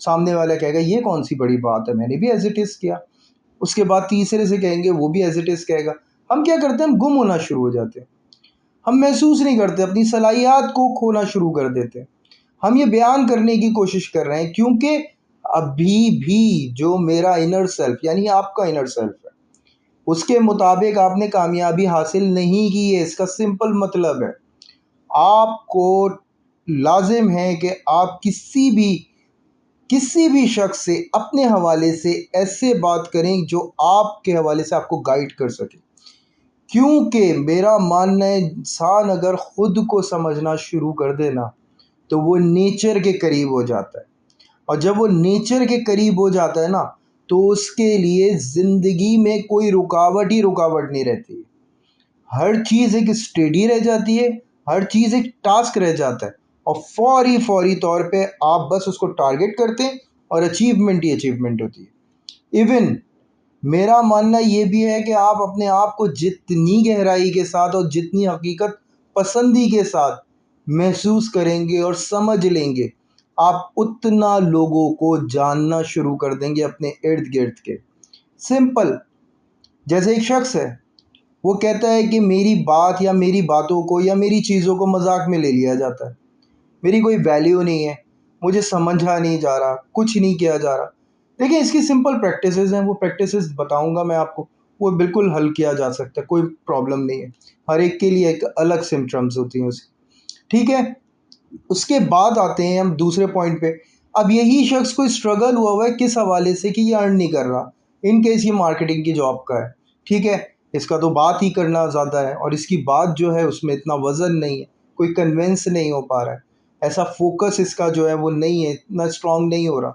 سامنے والا کہے گا یہ کون سی بڑی بات ہے، میں نے بھی ایز اٹ از کیا. اس کے بعد تیسرے سے کہیں گے، وہ بھی ایز اٹ از کہے گا. ہم کیا کرتے ہیں، ہم گم ہونا شروع ہو جاتے ہیں. ہم محسوس نہیں کرتے، اپنی صلاحیات کو کھونا شروع کر دیتے ہیں. ہم یہ بیان کرنے کی کوشش کر رہے ہیں کیونکہ ابھی بھی جو میرا انر سیلف یعنی آپ کا انر سیلف ہے، اس کے مطابق آپ نے کامیابی حاصل نہیں کی ہے. اس کا سمپل مطلب ہے آپ کو لازم ہے کہ آپ کسی بھی شخص سے اپنے حوالے سے ایسے بات کریں جو آپ کے حوالے سے آپ کو گائیڈ کر سکے. کیونکہ میرا ماننا ہے انسان اگر خود کو سمجھنا شروع کر دے نا تو وہ نیچر کے قریب ہو جاتا ہے. اور جب وہ نیچر کے قریب ہو جاتا ہے نا تو اس کے لیے زندگی میں کوئی رکاوٹ ہی رکاوٹ نہیں رہتی. ہر چیز ایک اسٹڈی رہ جاتی ہے، ہر چیز ایک ٹاسک رہ جاتا ہے، اور فوری طور پہ آپ بس اس کو ٹارگٹ کرتے ہیں اور اچیومنٹ ہی اچیومنٹ ہوتی ہے. ایون میرا ماننا یہ بھی ہے کہ آپ اپنے آپ کو جتنی گہرائی کے ساتھ اور جتنی حقیقت پسندی کے ساتھ محسوس کریں گے اور سمجھ لیں گے، آپ اتنا لوگوں کو جاننا شروع کر دیں گے اپنے ارد گرد کے. سمپل، جیسے ایک شخص ہے، وہ کہتا ہے کہ میری بات یا میری باتوں کو یا میری چیزوں کو مذاق میں لے لیا جاتا ہے، میری کوئی ویلیو نہیں ہے، مجھے سمجھا نہیں جا رہا، کچھ نہیں کیا جا رہا. دیکھیں اس کی سمپل پریکٹسز ہیں، وہ پریکٹسز بتاؤں گا میں آپ کو، وہ بالکل حل کیا جا سکتا ہے، کوئی پرابلم نہیں ہے. ہر ایک کے لیے ایک الگ سمٹمز ہوتی ہیں اس کی. ٹھیک ہے، اس کے بعد آتے ہیں ہم دوسرے پوائنٹ پہ. اب یہی شخص کوئی اسٹرگل ہوا ہے کس حوالے سے کہ یہ ارن نہیں کر رہا، ان کیس یہ مارکیٹنگ کی جاب کا ہے. ٹھیک ہے، اس کا تو بات ہی کرنا زیادہ ہے اور اس کی بات جو ہے اس میں اتنا وزن نہیں ہے، کوئی کنونس نہیں ہو پا رہا ہے، ایسا فوکس اس کا جو ہے وہ نہیں ہے، اتنا اسٹرانگ نہیں ہو رہا.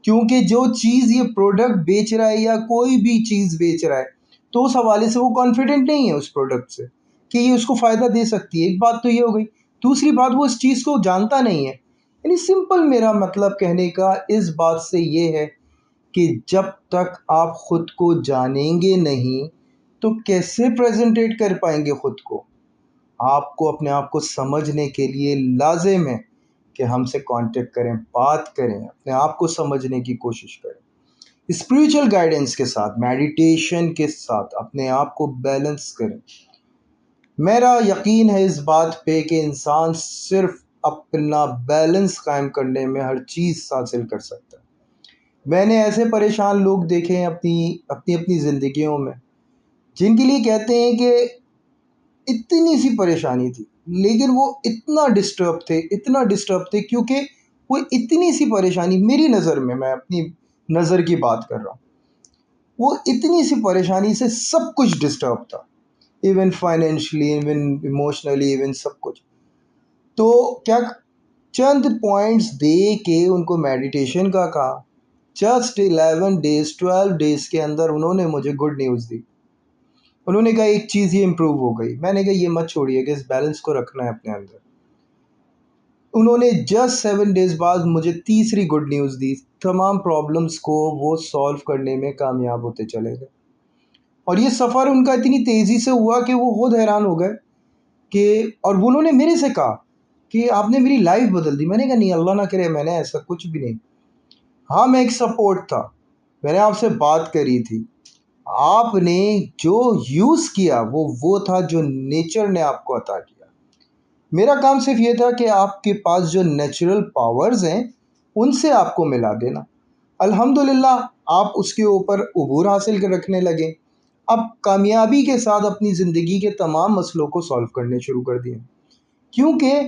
کیونکہ جو چیز یہ پروڈکٹ بیچ رہا ہے یا کوئی بھی چیز بیچ رہا ہے تو اس حوالے سے وہ کانفیڈنٹ نہیں ہے اس پروڈکٹ سے کہ یہ اس کو فائدہ دے سکتی ہے. ایک بات تو یہ ہو گئی. دوسری بات، وہ اس چیز کو جانتا نہیں ہے. یعنی سمپل میرا مطلب کہنے کا اس بات سے یہ ہے کہ جب تک آپ خود کو جانیں گے نہیں تو کیسے پریزنٹیٹ کر پائیں گے خود کو. آپ کو اپنے آپ کو سمجھنے کے لیے لازم ہے کہ ہم سے کانٹیکٹ کریں، بات کریں، اپنے آپ کو سمجھنے کی کوشش کریں. اسپریچول گائیڈنس کے ساتھ، میڈیٹیشن کے ساتھ اپنے آپ کو بیلنس کریں. میرا یقین ہے اس بات پہ کہ انسان صرف اپنا بیلنس قائم کرنے میں ہر چیز حاصل کر سکتا ہے. میں نے ایسے پریشان لوگ دیکھے ہیں اپنی زندگیوں میں، جن کے لیے کہتے ہیں کہ اتنی سی پریشانی تھی لیکن وہ اتنا ڈسٹرب تھے کیونکہ وہ اتنی سی پریشانی، میری نظر میں اپنی نظر کی بات کر رہا ہوں، وہ اتنی سی پریشانی سے سب کچھ ڈسٹرب تھا، even financially, even emotionally, even سب کچھ. تو کیا چند پوائنٹس دے کے ان کو میڈیٹیشن کا کہا. جسٹ 11 ڈیز 12 ڈیز کے اندر انہوں نے مجھے گڈ نیوز دی. انہوں نے کہا ایک چیز یہ امپروو ہو گئی. میں نے کہا یہ مت چھوڑیے کہ اس بیلنس کو رکھنا ہے اپنے اندر. انہوں نے جسٹ 7 ڈیز بعد مجھے تیسری گڈ نیوز دی. تمام پرابلمس کو وہ سالو کرنے میں کامیاب ہوتے چلے گئے. اور یہ سفر ان کا اتنی تیزی سے ہوا کہ وہ خود حیران ہو گئے کہ، اور انہوں نے میرے سے کہا کہ آپ نے میری لائف بدل دی. میں نے کہا نہیں، اللہ نہ کرے، میں نے ایسا کچھ بھی نہیں. ہاں میں ایک سپورٹ تھا، میں نے آپ سے بات کری تھی، آپ نے جو یوز کیا وہ تھا جو نیچر نے آپ کو عطا کیا. میرا کام صرف یہ تھا کہ آپ کے پاس جو نیچرل پاورز ہیں ان سے آپ کو ملا دینا. الحمدللہ آپ اس کے اوپر عبور حاصل کر رکھنے لگے. اب کامیابی کے ساتھ اپنی زندگی کے تمام مسئلوں کو سالو کرنے شروع کر دیے. کیونکہ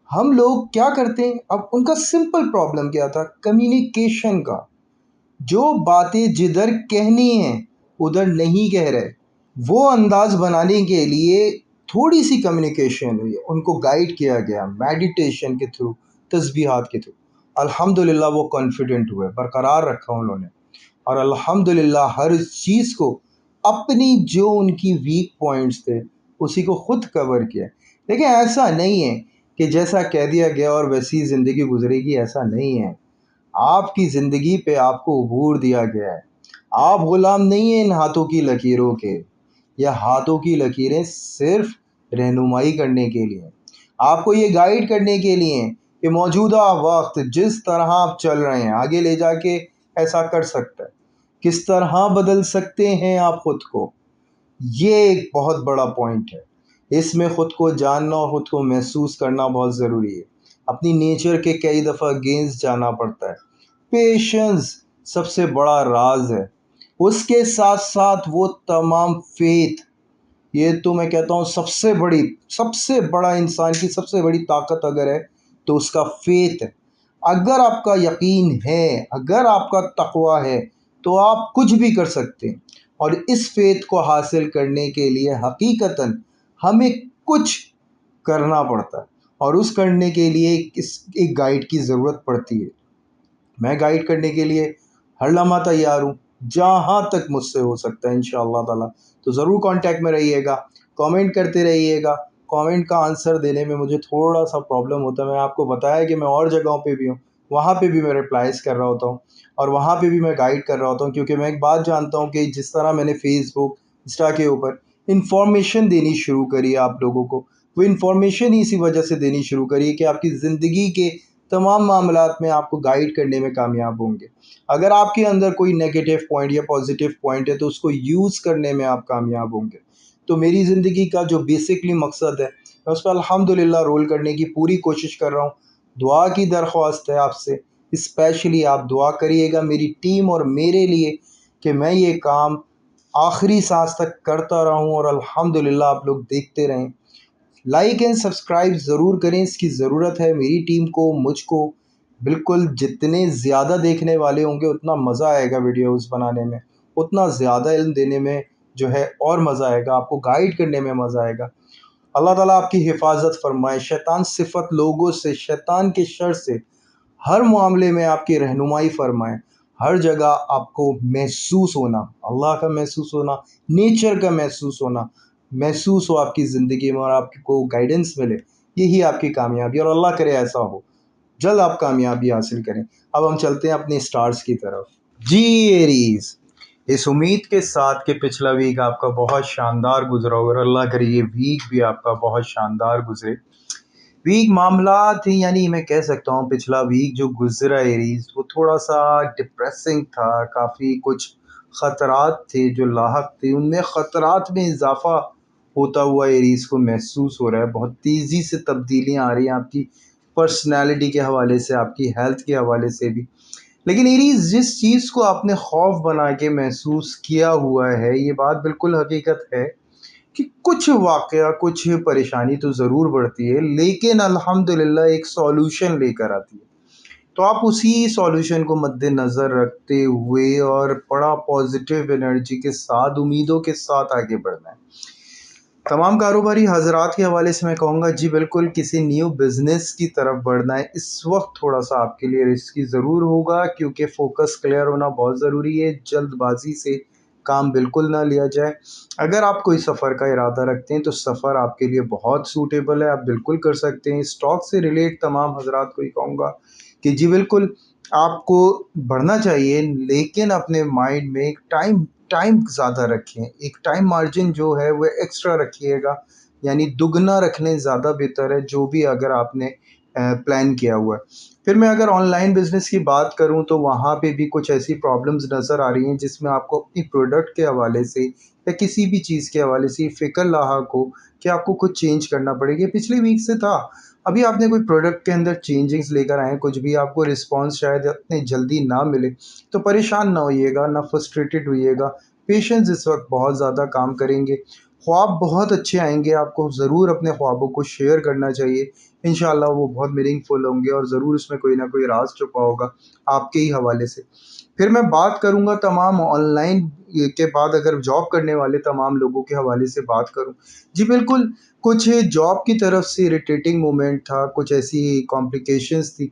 ہم لوگ کیا کرتے ہیں، اب ان کا سمپل پرابلم کیا تھا، کمیونیکیشن کا. جو باتیں جدھر کہنی ہیں ادھر نہیں کہہ رہے، وہ انداز بنانے کے لیے تھوڑی سی کمیونیکیشن ہوئی، ان کو گائیڈ کیا گیا میڈیٹیشن کے تھرو، تسبیحات کے تھرو. الحمدللہ وہ کانفیڈنٹ ہوئے، برقرار رکھا انہوں نے، اور الحمدللہ ہر چیز کو اپنی جو ان کی ویک پوائنٹس تھے اسی کو خود کور کیا. لیکن ایسا نہیں ہے کہ جیسا کہہ دیا گیا اور ویسی زندگی گزرے گی، ایسا نہیں ہے. آپ کی زندگی پہ آپ کو عبور دیا گیا ہے. آپ غلام نہیں ہیں ان ہاتھوں کی لکیروں کے. یہ ہاتھوں کی لکیریں صرف رہنمائی کرنے کے لیے، آپ کو یہ گائیڈ کرنے کے لیے ہیں کہ موجودہ وقت جس طرح آپ چل رہے ہیں آگے لے جا کے ایسا کر سکتا ہے، کس طرح بدل سکتے ہیں آپ خود کو، یہ ایک بہت بڑا پوائنٹ ہے۔ اس میں خود کو جاننا اور خود کو محسوس کرنا بہت ضروری ہے۔ اپنی نیچر کے کئی دفعہ اگینسٹ جانا پڑتا ہے۔ پیشنس سب سے بڑا راز ہے، اس کے ساتھ ساتھ وہ تمام فیتھ، یہ تو میں کہتا ہوں سب سے بڑا انسان کی سب سے بڑی طاقت اگر ہے تو اس کا فیتھ ہے۔ اگر آپ کا یقین ہے، اگر آپ کا تقوی ہے تو آپ کچھ بھی کر سکتے ہیں، اور اس فیتھ کو حاصل کرنے کے لیے حقیقتاً ہمیں کچھ کرنا پڑتا ہے، اور اس کرنے کے لیے ایک گائیڈ کی ضرورت پڑتی ہے۔ میں گائیڈ کرنے کے لیے ہر لمحہ تیار ہوں، جہاں تک مجھ سے ہو سکتا ہے انشاءاللہ تعالی۔ تو ضرور کانٹیکٹ میں رہیے گا، کامنٹ کرتے رہیے گا۔ کامنٹ کا آنسر دینے میں مجھے تھوڑا سا پرابلم ہوتا ہے، میں آپ کو بتایا کہ میں اور جگہوں پہ بھی ہوں، وہاں پہ بھی میں ریپلائز کر رہا ہوتا ہوں، اور وہاں پہ بھی میں گائیڈ کر رہا ہوتا ہوں، کیونکہ میں ایک بات جانتا ہوں کہ جس طرح میں نے فیس بک انسٹا کے اوپر انفارمیشن دینی شروع کری ہے آپ لوگوں کو، وہ انفارمیشن ہی اسی وجہ سے دینی شروع کری ہے کہ آپ کی زندگی کے تمام معاملات میں آپ کو گائیڈ کرنے میں کامیاب ہوں گے۔ اگر آپ کے اندر کوئی نیگیٹو پوائنٹ یا پازیٹیو پوائنٹ ہے تو اس کو یوز کرنے میں آپ کامیاب ہوں گے۔ تو میری زندگی کا جو بیسکلی مقصد ہے، میں اس پہ الحمدللہ رول کرنے کی پوری کوشش کر رہا ہوں۔ دعا کی درخواست ہے آپ سے، اسپیشلی آپ دعا کریے گا میری ٹیم اور میرے لیے کہ میں یہ کام آخری سانس تک کرتا رہوں، اور الحمدللہ آپ لوگ دیکھتے رہیں۔ لائک اینڈ سبسکرائب ضرور کریں، اس کی ضرورت ہے میری ٹیم کو، مجھ کو۔ بالکل جتنے زیادہ دیکھنے والے ہوں گے اتنا مزہ آئے گا ویڈیوز بنانے میں، اتنا زیادہ علم دینے میں جو ہے اور مزہ آئے گا، آپ کو گائیڈ کرنے میں مزہ آئے گا۔ اللہ تعالیٰ آپ کی حفاظت فرمائے شیطان صفت لوگوں سے، شیطان کے شر سے، ہر معاملے میں آپ کی رہنمائی فرمائے، ہر جگہ آپ کو محسوس ہونا، اللہ کا محسوس ہونا، نیچر کا محسوس ہو آپ کی زندگی میں، اور آپ کو گائیڈنس ملے، یہی آپ کی کامیابی، اور اللہ کرے ایسا ہو، جلد آپ کامیابی حاصل کریں۔ اب ہم چلتے ہیں اپنے سٹارز کی طرف۔ جی ایریز، اس امید کے ساتھ کہ پچھلا ویک آپ کا بہت شاندار گزرا ہوگا، اور اللہ کرے یہ ویک بھی آپ کا بہت شاندار گزرے۔ ویک معاملات ہی، یعنی میں کہہ سکتا ہوں پچھلا ویک جو گزرا ایریز وہ تھوڑا سا ڈپریسنگ تھا، کافی کچھ خطرات تھے جو لاحق تھے، ان میں خطرات میں اضافہ ہوتا ہوا ایریز کو محسوس ہو رہا ہے، بہت تیزی سے تبدیلیاں آ رہی ہیں آپ کی پرسنالٹی کے حوالے سے، آپ کی ہیلتھ کے حوالے سے بھی۔ لیکن ایریز، جس چیز کو آپ نے خوف بنا کے محسوس کیا ہوا ہے، یہ بات بالکل حقیقت ہے کہ کچھ واقعہ، کچھ پریشانی تو ضرور بڑھتی ہے، لیکن الحمدللہ ایک سولوشن لے کر آتی ہے۔ تو آپ اسی سولوشن کو مد نظر رکھتے ہوئے اور بڑا پازیٹیو انرجی کے ساتھ، امیدوں کے ساتھ آگے بڑھنا ہے۔ تمام کاروباری حضرات کے حوالے سے میں کہوں گا جی بالکل کسی نیو بزنس کی طرف بڑھنا ہے، اس وقت تھوڑا سا آپ کے لیے رسکی ضرور ہوگا، کیونکہ فوکس کلیئر ہونا بہت ضروری ہے، جلد بازی سے کام بالکل نہ لیا جائے۔ اگر آپ کوئی سفر کا ارادہ رکھتے ہیں تو سفر آپ کے لیے بہت سوٹیبل ہے، آپ بالکل کر سکتے ہیں۔ اسٹاک سے ریلیٹ تمام حضرات کو ہی کہوں گا کہ جی بالکل آپ کو بڑھنا چاہیے، لیکن اپنے مائنڈ میں ایک ٹائم زیادہ رکھیں، ایک ٹائم مارجن جو ہے وہ ایکسٹرا رکھیے گا، یعنی دگنا رکھ لیں زیادہ بہتر ہے، جو بھی اگر آپ نے پلان کیا ہوا ہے۔ پھر میں اگر آن لائن بزنس کی بات کروں تو وہاں پہ بھی کچھ ایسی پرابلمز نظر آ رہی ہیں جس میں آپ کو اپنی پروڈکٹ کے حوالے سے یا کسی بھی چیز کے حوالے سے فکر لاحق ہو کہ آپ کو کچھ چینج کرنا پڑے گا۔ پچھلے ویک سے تھا، ابھی آپ نے کوئی پروڈکٹ کے اندر چینجنگز لے کر آئیں، کچھ بھی آپ کو رسپانس شاید اتنی جلدی نہ ملے تو پریشان نہ ہوئیے گا، نہ فرسٹریٹڈ ہوئیے گا۔ پیشنس اس وقت بہت زیادہ کام کریں گے، خواب بہت اچھے آئیں گے، آپ کو ضرور اپنے خوابوں کو شیئر کرنا چاہیے، انشاءاللہ وہ بہت میننگ فل ہوں گے، اور ضرور اس میں کوئی نہ کوئی راز چھپا ہوگا آپ کے ہی حوالے سے۔ پھر میں بات کروں گا تمام آن لائن کے بعد، اگر جاب کرنے والے تمام لوگوں کے حوالے سے بات کروں، جی بالکل کچھ جاب کی طرف سے اریٹیٹنگ مومنٹ تھا، کچھ ایسی کمپلیکیشنز تھی۔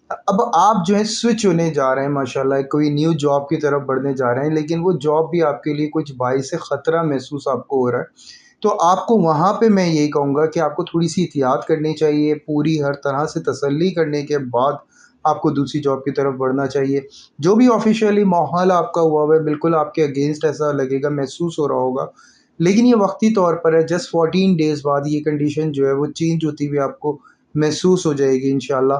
اب آپ جو ہے سوئچ ہونے جا رہے ہیں، ماشاءاللہ کوئی نیو جاب کی طرف بڑھنے جا رہے ہیں، لیکن وہ جاب بھی آپ کے لیے کچھ باعث خطرہ محسوس آپ کو ہو رہا ہے، تو آپ کو وہاں پہ میں یہی کہوں گا کہ آپ کو تھوڑی سی احتیاط کرنی چاہیے، پوری ہر طرح سے تسلی کرنے کے بعد آپ کو دوسری جاب کی طرف بڑھنا چاہیے۔ جو بھی آفیشیلی ماحول آپ کا ہوا ہے بالکل آپ کے اگینسٹ ایسا لگے گا، محسوس ہو رہا ہوگا، لیکن یہ وقتی طور پر ہے، جسٹ 14 ڈیز بعد یہ کنڈیشن جو ہے وہ چینج ہوتی ہوئی آپ کو محسوس ہو جائے گی انشاءاللہ۔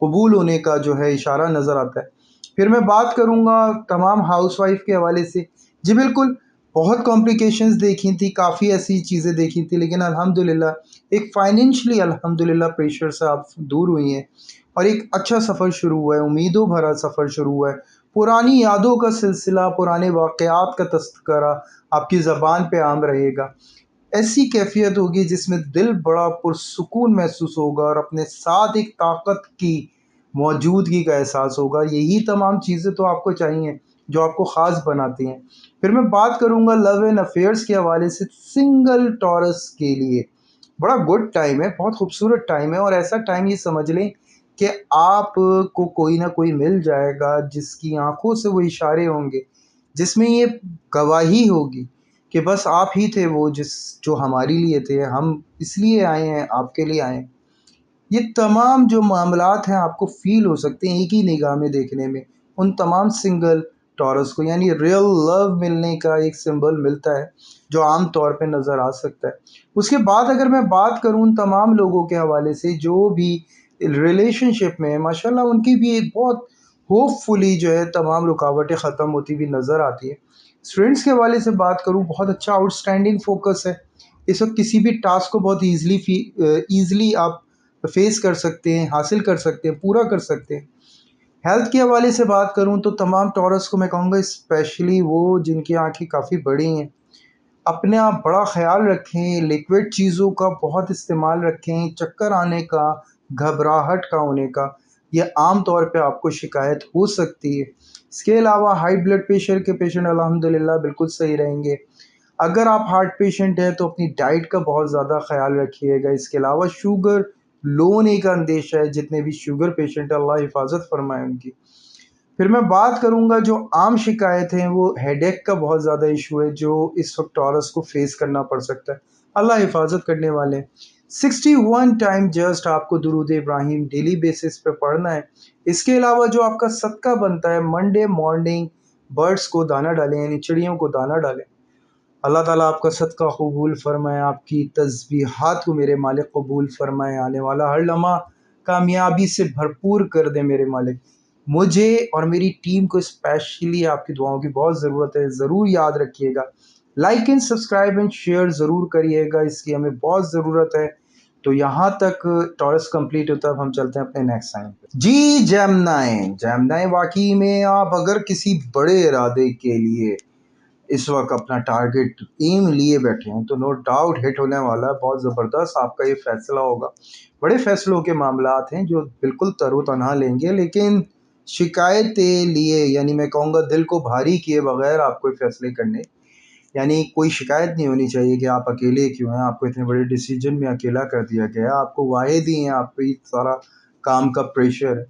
قبول ہونے کا جو ہے اشارہ نظر آتا ہے۔ پھر میں بات کروں گا تمام ہاؤس وائف کے حوالے سے۔ جی بالکل، بہت کمپلیکیشنز دیکھی تھی، کافی ایسی چیزیں دیکھی تھی، لیکن الحمدللہ ایک فائنینشلی الحمدللہ پریشر سے آپ دور ہوئی ہیں اور ایک اچھا سفر شروع ہوا ہے، امیدوں بھرا سفر شروع ہوا ہے۔ پرانی یادوں کا سلسلہ، پرانے واقعات کا تذکرہ آپ کی زبان پہ عام رہے گا۔ ایسی کیفیت ہوگی جس میں دل بڑا پرسکون محسوس ہوگا اور اپنے ساتھ ایک طاقت کی موجودگی کا احساس ہوگا۔ یہی تمام چیزیں تو آپ کو چاہیے جو آپ کو خاص بناتی ہیں۔ پھر میں بات کروں گا لو اینڈ افیئرس کے حوالے سے۔ سنگل ٹورس کے لیے بڑا گڈ ٹائم ہے، بہت خوبصورت ٹائم ہے، اور ایسا ٹائم یہ سمجھ لیں کہ آپ کو کوئی نہ کوئی مل جائے گا جس کی آنکھوں سے وہ اشارے ہوں گے، جس میں یہ گواہی ہوگی کہ بس آپ ہی تھے وہ جو ہمارے لیے تھے، ہم اس لیے آئے ہیں، آپ کے لیے آئے ہیں۔ یہ تمام جو معاملات ہیں آپ کو فیل ہو سکتے ہیں ایک ہی نگاہ میں دیکھنے میں، ان تمام سنگل ٹورس کو، یعنی ریئل لو ملنے کا ایک سمبل ملتا ہے جو عام طور پہ نظر آ سکتا ہے۔ اس کے بعد اگر میں بات کروں ان تمام لوگوں کے حوالے سے جو بھی ریلیشن شپ میں ہیں، ماشاءاللہ ان کی بھی ایک بہت ہوپ فلی جو ہے تمام رکاوٹیں ختم ہوتی ہوئی نظر آتی ہے۔ اسٹوڈنٹس کے حوالے سے بات کروں، بہت اچھا آؤٹ اسٹینڈنگ فوکس ہے اس وقت، کسی بھی ٹاسک کو بہت ایزلی آپ فیس کر سکتے ہیں، حاصل کر سکتے ہیں، پورا کر سکتے ہیں۔ ہیلتھ کے حوالے سے بات کروں تو تمام ٹورس کو میں کہوں گا، اسپیشلی وہ جن کی آنکھیں کافی بڑی ہیں، اپنے آپ بڑا خیال رکھیں، لیکوڈ چیزوں کا بہت استعمال رکھیں، چکر آنے کا، گھبراہٹ کا ہونے کا یہ عام طور پہ آپ کو شکایت ہو سکتی ہے۔ اس کے علاوہ ہائی بلڈ پریشر کے پیشنٹ الحمدللہ بالکل صحیح رہیں گے۔ اگر آپ ہارٹ پیشنٹ ہیں تو اپنی ڈائٹ کا بہت زیادہ خیال رکھیے گا۔ اس کے علاوہ شوگر لو ہونے کا اندیشہ ہے، جتنے بھی شوگر پیشنٹ اللہ حفاظت فرمائے ان کی۔ پھر میں بات کروں گا جو عام شکایت ہیں، وہ ہیڈ ایک کا بہت زیادہ ایشو ہے جو اس وقت ٹورس کو فیس کرنا پڑ سکتا ہے، اللہ حفاظت کرنے والے ہیں۔ 61 ٹائم جسٹ آپ کو درود ابراہیم ڈیلی بیسس پہ پڑھنا ہے۔ اس کے علاوہ جو آپ کا صدقہ بنتا ہے، منڈے مارننگ برڈس کو دانہ ڈالیں، یعنی چڑیوں کو دانہ ڈالیں۔ اللہ تعالیٰ آپ کا صدقہ قبول فرمائے، آپ کی تسبیحات کو میرے مالک قبول فرمائے، آنے والا ہر لمحہ کامیابی سے بھرپور کر دے میرے مالک۔ مجھے اور میری ٹیم کو اسپیشلی آپ کی دعاؤں کی بہت ضرورت ہے، ضرور یاد رکھیے گا۔ Like and subscribe and share ضرور کریے گا، اس کی ہمیں بہت ضرورت ہے۔ تو یہاں تک ٹورس کمپلیٹ ہوتا ہے، اب ہم چلتے ہیں اپنے نیکسٹ سائن پہ۔ جی جیمنائے واقعی میں آپ اگر کسی بڑے ارادے کے لیے اس وقت اپنا ٹارگٹ ایم لیے بیٹھے ہیں تو نو ڈاؤٹ ہٹ ہونے والا ہے، بہت زبردست آپ کا یہ فیصلہ ہوگا۔ بڑے فیصلوں کے معاملات ہیں جو بالکل تر و تنہا لیں گے، لیکن شکایتیں لیے، یعنی میں کہوں گا دل کو بھاری کیے بغیر آپ کوئی فیصلے کرنے، یعنی کوئی شکایت نہیں ہونی چاہیے کہ آپ اکیلے کیوں ہیں، آپ کو اتنے بڑے ڈیسیجن میں اکیلا کر دیا گیا، آپ کو واحد ہی ہیں، آپ پہ سارا کام کا پریشر ہے۔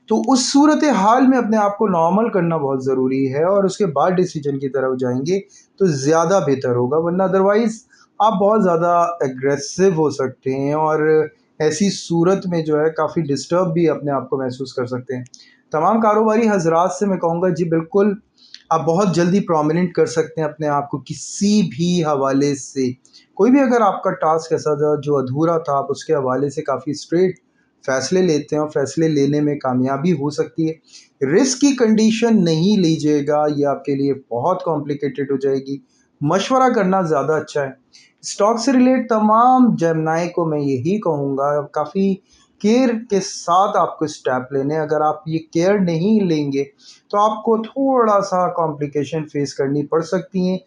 تو اس صورت حال میں اپنے آپ کو نارمل کرنا بہت ضروری ہے، اور اس کے بعد ڈیسیجن کی طرف جائیں گے تو زیادہ بہتر ہوگا، ورنہ ادروائز آپ بہت زیادہ ایگریسو ہو سکتے ہیں، اور ایسی صورت میں جو ہے کافی ڈسٹرب بھی اپنے آپ کو محسوس کر سکتے ہیں۔ تمام کاروباری حضرات سے میں کہوں گا، جی بالکل آپ بہت جلدی پرومیننٹ کر سکتے ہیں اپنے آپ کو کسی بھی حوالے سے۔ کوئی بھی اگر آپ کا ٹاسک ایسا تھا جو ادھورا تھا، آپ اس کے حوالے سے کافی اسٹریٹ فیصلے لیتے ہیں، اور فیصلے لینے میں کامیابی ہو سکتی ہے۔ رسک کی کنڈیشن نہیں لیجیے گا، یہ آپ کے لیے بہت کمپلیکیٹڈ ہو جائے گی۔ مشورہ کرنا زیادہ اچھا ہے۔ اسٹاک سے ریلیٹ تمام جیمنائی کو میں یہی کہوں گا، کافی کیئر کے ساتھ آپ کو اسٹیپ لینے، اگر آپ یہ کیئر نہیں لیں گے تو آپ کو تھوڑا سا کمپلیکیشن فیس کرنی پڑ سکتی ہیں،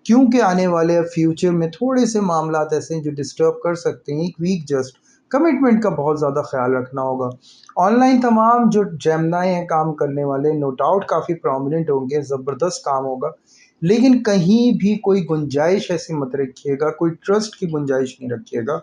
کیونکہ آنے والے فیوچر میں تھوڑے سے معاملات ایسے ہیں جو ڈسٹرب کر سکتے ہیں۔ ایک ویک جسٹ کمٹمنٹ کا بہت زیادہ خیال رکھنا ہوگا۔ آن لائن تمام جو جیمنائی ہیں کام کرنے والے، نو ڈاؤٹ کافی پرومیننٹ ہوں گے، زبردست کام ہوگا، لیکن کہیں بھی کوئی گنجائش ایسی مت رکھیے گا، کوئی ٹرسٹ کی گنجائش نہیں رکھیے گا،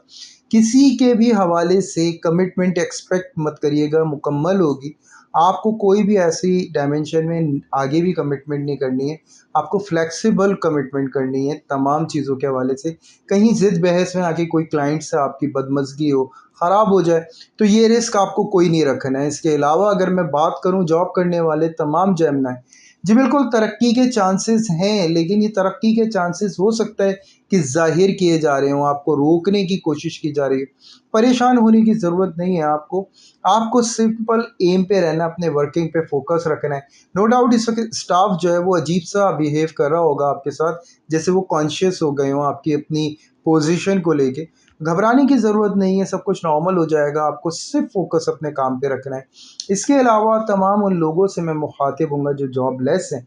کسی کے بھی حوالے سے کمٹمنٹ ایکسپیکٹ مت کریے گا مکمل ہوگی۔ آپ کو کوئی بھی ایسی ڈائمینشن میں آگے بھی کمٹمنٹ نہیں کرنی ہے، آپ کو فلیکسیبل کمٹمنٹ کرنی ہے تمام چیزوں کے حوالے سے۔ کہیں ضد بحث میں آ کے کوئی کلائنٹ سے آپ کی بدمزگی ہو، خراب ہو جائے، تو یہ رسک آپ کو کوئی نہیں رکھنا ہے۔ اس کے علاوہ اگر میں بات کروں جاب کرنے والے تمام جیمنائی، جی بالکل ترقی کے چانسز ہیں، لیکن یہ ترقی کے چانسز ہو سکتا ہے کہ ظاہر کیے جا رہے ہوں، آپ کو روکنے کی کوشش کی جا رہی ہے۔ پریشان ہونے کی ضرورت نہیں ہے آپ کو سمپل ایم پہ رہنا، اپنے ورکنگ پہ فوکس رکھنا ہے۔ نو ڈاؤٹ اس وقت اسٹاف جو ہے وہ عجیب سا بیہیو کر رہا ہوگا آپ کے ساتھ، جیسے وہ کانشیس ہو گئے ہوں آپ کی اپنی پوزیشن کو لے کے۔ گھبرانے کی ضرورت نہیں ہے، سب کچھ نارمل ہو جائے گا، آپ کو صرف فوکس اپنے کام پہ رکھنا ہے۔ اس کے علاوہ تمام ان لوگوں سے میں مخاطب ہوں گا جو جاب لیس ہیں،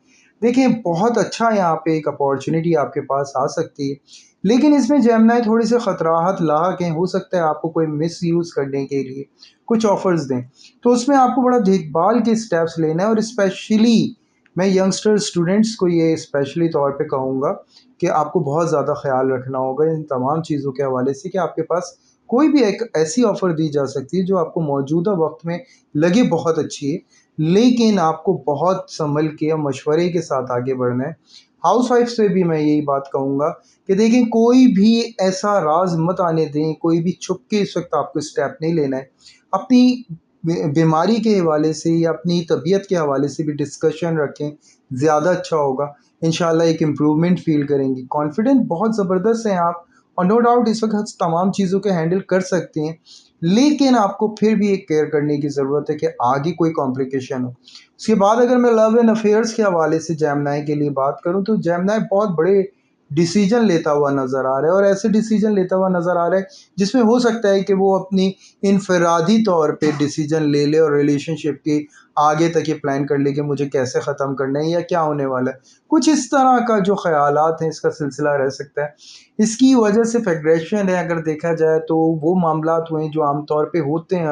دیکھیں بہت اچھا یہاں پہ ایک اپارچونیٹی آپ کے پاس آ سکتی ہے، لیکن اس میں جیمنائی تھوڑی سی خطرات لاحق ہیں۔ ہو سکتا ہے آپ کو کوئی مس یوز کرنے کے لیے کچھ آفرز دیں، تو اس میں آپ کو بڑا دیکھ بھال کے اسٹیپس لینا ہے، اور اسپیشلی میں ینگسٹر اسٹوڈنٹس کو یہ اسپیشلی طور پہ کہوں گا کہ آپ کو بہت زیادہ خیال رکھنا ہوگا ان تمام چیزوں کے حوالے سے، کہ آپ کے پاس کوئی بھی ایک ایسی آفر دی جا سکتی ہے جو آپ کو موجودہ وقت میں لگے بہت اچھی ہے، لیکن آپ کو بہت سنبھل کے مشورے کے ساتھ آگے بڑھنا ہے۔ ہاؤس وائف سے بھی میں یہی بات کہوں گا کہ دیکھیں کوئی بھی ایسا راز مت آنے دیں، کوئی بھی چھپ کے اس وقت آپ کو اسٹیپ نہیں لینا ہے۔ اپنی بیماری کے حوالے سے یا اپنی طبیعت کے حوالے سے بھی ڈسکشن رکھیں، زیادہ اچھا ہوگا۔ انشاءاللہ ایک امپرومنٹ فیل کریں گی، کانفیڈنٹ بہت زبردست ہیں آپ، اور نو ڈاؤٹ اس وقت تمام چیزوں کے ہینڈل کر سکتے ہیں، لیکن آپ کو پھر بھی ایک کیئر کرنے کی ضرورت ہے کہ آگے کوئی کمپلیکیشن ہو۔ اس کے بعد اگر میں لو اینڈ افیئرس کے حوالے سے جیمنائی کے لیے بات کروں، تو جیمنائی بہت بڑے ڈیسیجن لیتا ہوا نظر آ رہا ہے، اور ایسے ڈیسیجن لیتا ہوا نظر آ رہا ہے جس میں ہو سکتا ہے کہ وہ اپنی انفرادی طور پہ ڈیسیجن لے لے، اور ریلیشن شپ کے آگے تک یہ پلان کر لے کہ مجھے کیسے ختم کرنا ہے یا کیا ہونے والا ہے۔ کچھ اس طرح کا جو خیالات ہیں اس کا سلسلہ رہ سکتا ہے۔ اس کی وجہ سے فیگریشن ہے، اگر دیکھا جائے تو وہ معاملات ہوئے جو عام طور پہ ہوتے ہیں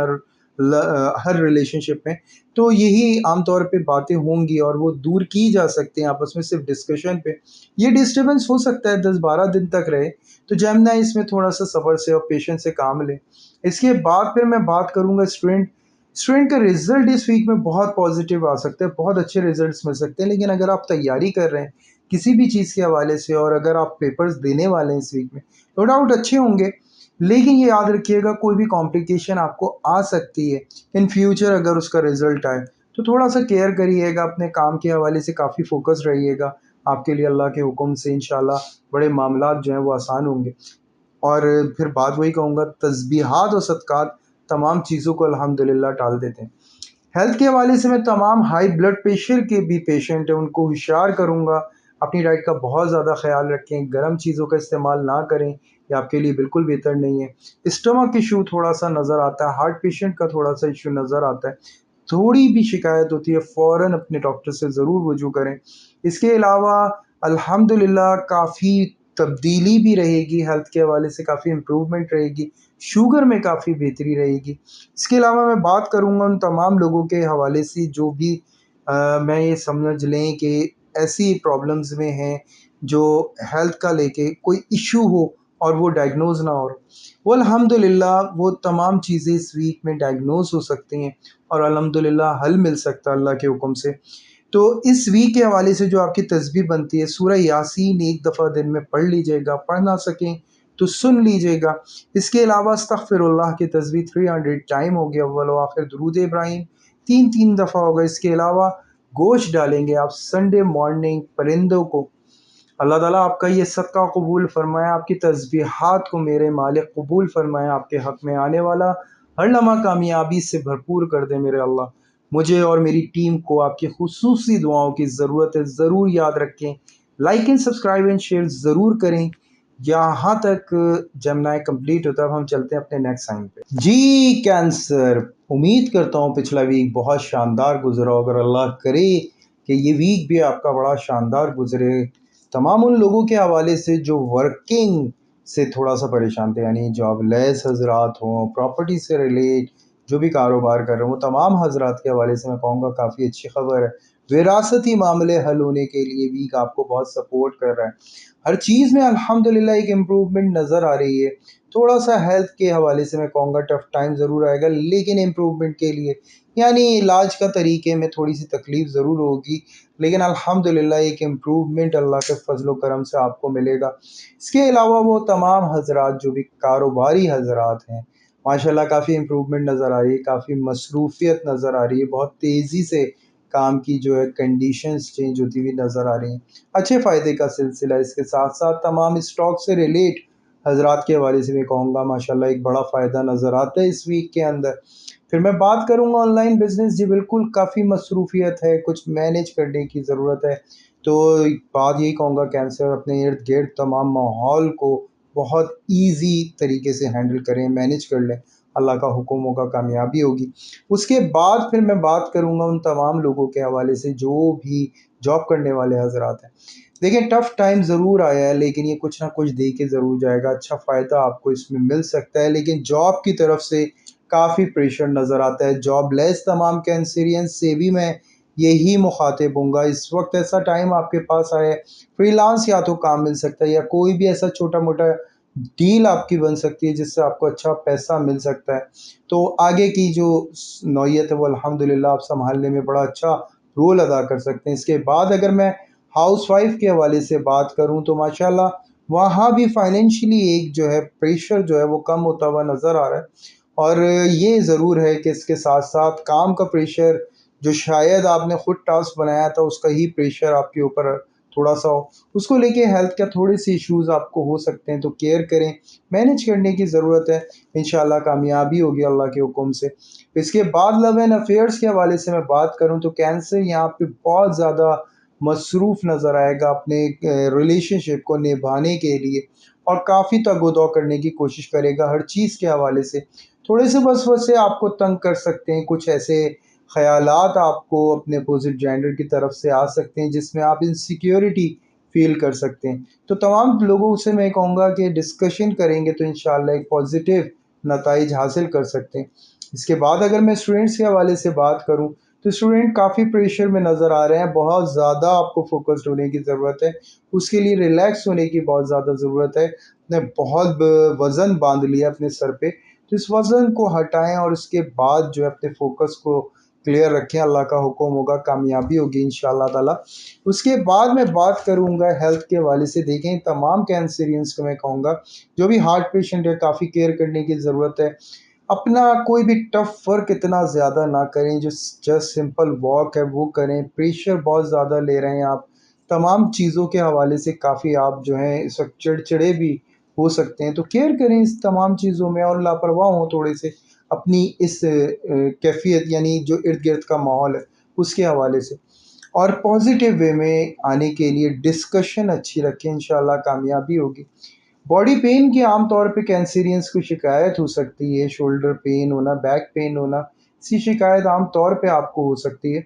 ہر ریلیشن شپ میں، تو یہی عام طور پہ باتیں ہوں گی اور وہ دور کی جا سکتے ہیں آپس میں صرف ڈسکشن پہ۔ یہ ڈسٹربنس ہو سکتا ہے 10-12 دن تک رہے، تو جیمنا اس میں تھوڑا سا صبر سے اور پیشنس سے کام لیں۔ اس کے بعد پھر میں بات کروں گا اسٹوڈنٹ کا رزلٹ اس ویک میں بہت پازیٹیو آ سکتے ہیں، بہت اچھے رزلٹس مل سکتے ہیں، لیکن اگر آپ تیاری کر رہے ہیں کسی بھی چیز کے حوالے سے، اور اگر آپ پیپرز دینے والے ہیں اس ویک میں، نو ڈاؤٹ اچھے ہوں گے، لیکن یہ یاد رکھیے گا کوئی بھی کمپلیکیشن آپ کو آ سکتی ہے ان فیوچر اگر اس کا رزلٹ آئے، تو تھوڑا سا کیئر کریے گا، اپنے کام کے حوالے سے کافی فوکس رہیے گا۔ آپ کے لیے اللہ کے حکم سے انشاءاللہ بڑے معاملات جو ہیں وہ آسان ہوں گے۔ اور پھر بات وہی کہوں گا، تسبیحات اور صدقات تمام چیزوں کو الحمدللہ ٹال دیتے ہیں۔ ہیلتھ کے حوالے سے میں تمام ہائی بلڈ پریشر کے بھی پیشنٹ ہیں ان کو ہوشیار کروں گا، اپنی ڈائٹ کا بہت زیادہ خیال رکھیں، گرم چیزوں کا استعمال نہ کریں، یہ آپ کے لیے بالکل بہتر نہیں ہے۔ اسٹمک ایشو تھوڑا سا نظر آتا ہے، ہارٹ پیشنٹ کا تھوڑا سا ایشو نظر آتا ہے، تھوڑی بھی شکایت ہوتی ہے فوراً اپنے ڈاکٹر سے ضرور رجوع کریں۔ اس کے علاوہ الحمدللہ کافی تبدیلی بھی رہے گی، ہیلتھ کے حوالے سے کافی امپرومنٹ رہے گی، شوگر میں کافی بہتری رہے گی۔ اس کے علاوہ میں بات کروں گا ان تمام لوگوں کے حوالے سے جو بھی میں یہ سمجھ لیں کہ ایسی پرابلمز میں ہیں جو ہیلتھ کا لے کے کوئی ایشو ہو اور وہ ڈائگنوز نہ ہو، وہ الحمدللہ وہ تمام چیزیں اس ویک میں ڈائگنوز ہو سکتی ہیں، اور الحمدللہ حل مل سکتا ہے اللہ کے حکم سے۔ تو اس ویک کے حوالے سے جو آپ کی تسبیح بنتی ہے، سورہ یاسین ایک دفعہ دن میں پڑھ لیجئے گا، پڑھ نہ سکیں تو سن لیجئے گا۔ اس کے علاوہ استغفر اللہ کی تسبیح 300 ٹائم ہوگی، اول و آخر درود ابراہیم 3 دفعہ ہوگا۔ اس کے علاوہ گوشت ڈالیں گے آپ سنڈے مارننگ پرندوں کو، اللہ تعالیٰ آپ کا یہ صدقہ قبول فرمائے، آپ کی تسبیحات کو میرے مالک قبول فرمائے، آپ کے حق میں آنے والا ہر لمحہ کامیابی سے بھرپور کر دے میرے اللہ۔ مجھے اور میری ٹیم کو آپ کی خصوصی دعاؤں کی ضرورت ہے، ضرور یاد رکھیں، like and subscribe and share ضرور کریں۔ یہاں تک جمنائی کمپلیٹ ہوتا ہے، اب ہم چلتے ہیں اپنے نیکسٹ سائن پہ۔ جی کینسر، امید کرتا ہوں پچھلا ویک بہت شاندار گزرا، اگر اللہ کرے کہ یہ ویک بھی آپ کا بڑا شاندار گزرے۔ تمام ان لوگوں کے حوالے سے جو ورکنگ سے تھوڑا سا پریشان تھے، یعنی جاب لیس حضرات ہوں، پراپرٹی سے ریلیٹ جو بھی کاروبار کر رہے ہوں، وہ تمام حضرات کے حوالے سے میں کہوں گا کافی اچھی خبر ہے۔ وراثتی معاملے حل ہونے کے لیے ویک آپ کو بہت سپورٹ کر رہا ہے، ہر چیز میں الحمدللہ ایک امپروومنٹ نظر آ رہی ہے۔ تھوڑا سا ہیلتھ کے حوالے سے میں کہوں گا ٹف ٹائم ضرور آئے گا، لیکن امپروومنٹ کے لیے یعنی علاج کا طریقے میں تھوڑی سی تکلیف ضرور ہوگی، لیکن الحمدللہ ایک امپروومنٹ اللہ کے فضل و کرم سے آپ کو ملے گا۔ اس کے علاوہ وہ تمام حضرات جو بھی کاروباری حضرات ہیں، ماشاءاللہ کافی امپروومنٹ نظر آ رہی ہے، کافی مصروفیت نظر آ رہی ہے، بہت تیزی سے کام کی جو ہے کنڈیشنز چینج ہوتی ہوئی نظر آ رہی ہیں۔ اچھے فائدے کا سلسلہ اس کے ساتھ ساتھ تمام اسٹاک سے ریلیٹ حضرات کے حوالے سے میں کہوں گا ماشاءاللہ ایک بڑا فائدہ نظر آتا ہے اس ویک کے اندر۔ پھر میں بات کروں گا آن لائن بزنس، جی بالکل کافی مصروفیت ہے، کچھ مینیج کرنے کی ضرورت ہے۔ تو بات یہی کہوں گا کینسر اپنے ارد گرد تمام ماحول کو بہت ایزی طریقے سے ہینڈل کریں، مینیج کر لیں، اللہ کا حکم ہوگا کامیابی ہوگی۔ اس کے بعد پھر میں بات کروں گا ان تمام لوگوں کے حوالے سے جو بھی جاب کرنے والے حضرات ہیں۔ دیکھیں ٹف ٹائم ضرور آیا ہے لیکن یہ کچھ نہ کچھ دے کے ضرور جائے گا، اچھا فائدہ آپ کو اس میں مل سکتا ہے، لیکن جاب کی طرف سے کافی پریشر نظر آتا ہے۔ جاب لیس تمام کینسرینس سے بھی میں یہی مخاطب ہوں گا، اس وقت ایسا ٹائم آپ کے پاس آیا ہے، فری لانس یا تو کام مل سکتا ہے یا کوئی بھی ایسا چھوٹا موٹا ڈیل آپ کی بن سکتی ہے جس سے آپ کو اچھا پیسہ مل سکتا ہے۔ تو آگے کی جو نوعیت ہے وہ الحمدللہ آپ سنبھالنے میں بڑا اچھا رول ادا کر سکتے ہیں۔ اس کے بعد اگر میں ہاؤس وائف کے حوالے سے بات کروں تو ماشاءاللہ وہاں بھی فائنینشلی ایک جو ہے پریشر جو ہے وہ کم ہوتا ہوا نظر آ رہا ہے، اور یہ ضرور ہے کہ اس کے ساتھ ساتھ کام کا پریشر جو شاید آپ نے خود ٹاسک بنایا تھا اس کا ہی پریشر آپ کے اوپر تھوڑا سا ہو، اس کو لے کے ہیلتھ کا تھوڑے سے ایشوز آپ کو ہو سکتے ہیں، تو کیئر کریں، مینیج کرنے کی ضرورت ہے، انشاءاللہ کامیابی ہوگی اللہ کے حکم سے۔ اس کے بعد لو اینڈ افیئرس کے حوالے سے میں بات کروں تو کینسر یہاں پہ بہت زیادہ مصروف نظر آئے گا اپنے ریلیشن شپ کو نبھانے کے لیے، اور کافی تگ و دو کرنے کی کوشش کرے گا ہر چیز کے حوالے سے۔ تھوڑے سے وسوسے آپ کو تنگ کر سکتے ہیں، کچھ ایسے خیالات آپ کو اپنے اپوزٹ جینڈر کی طرف سے آ سکتے ہیں جس میں آپ انسیکیورٹی فیل کر سکتے ہیں۔ تو تمام لوگوں سے میں کہوں گا کہ ڈسکشن کریں گے تو انشاءاللہ ایک پازیٹیو نتائج حاصل کر سکتے ہیں۔ اس کے بعد اگر میں اسٹوڈنٹس کے حوالے سے بات کروں تو اسٹوڈنٹ کافی پریشر میں نظر آ رہے ہیں، بہت زیادہ آپ کو فوکسڈ ہونے کی ضرورت ہے، اس کے لیے ریلیکس ہونے کی بہت زیادہ ضرورت ہے۔ نے بہت وزن باندھ لیا اپنے سر پہ، تو اس وزن کو ہٹائیں اور اس کے بعد جو ہے اپنے فوکس کو کلیئر رکھیں، اللہ کا حکم ہوگا کامیابی ہوگی انشاءاللہ تعالی۔ اس کے بعد میں بات کروں گا ہیلتھ کے حوالے سے۔ دیکھیں تمام کینسرینس کو میں کہوں گا جو بھی ہارٹ پیشنٹ ہے کافی کیئر کرنے کی ضرورت ہے، اپنا کوئی بھی ٹف ورک اتنا زیادہ نہ کریں، جو جسٹ سمپل واک ہے وہ کریں، پریشر بہت زیادہ لے رہے ہیں آپ تمام چیزوں کے حوالے سے، کافی آپ جو ہیں اس وقت چڑچڑے بھی ہو سکتے ہیں، تو کیئر کریں اس تمام چیزوں میں اور لاپرواہ ہوں تھوڑے سے اپنی اس کیفیت یعنی جو ارد گرد کا ماحول ہے اس کے حوالے سے، اور پازیٹیو وے میں آنے کے لیے ڈسکشن اچھی رکھیں، انشاءاللہ کامیابی ہوگی۔ باڈی پین کی عام طور پہ کینسرینس کو شکایت ہو سکتی ہے، شولڈر پین ہونا، بیک پین ہونا، اسی شکایت عام طور پہ آپ کو ہو سکتی ہے،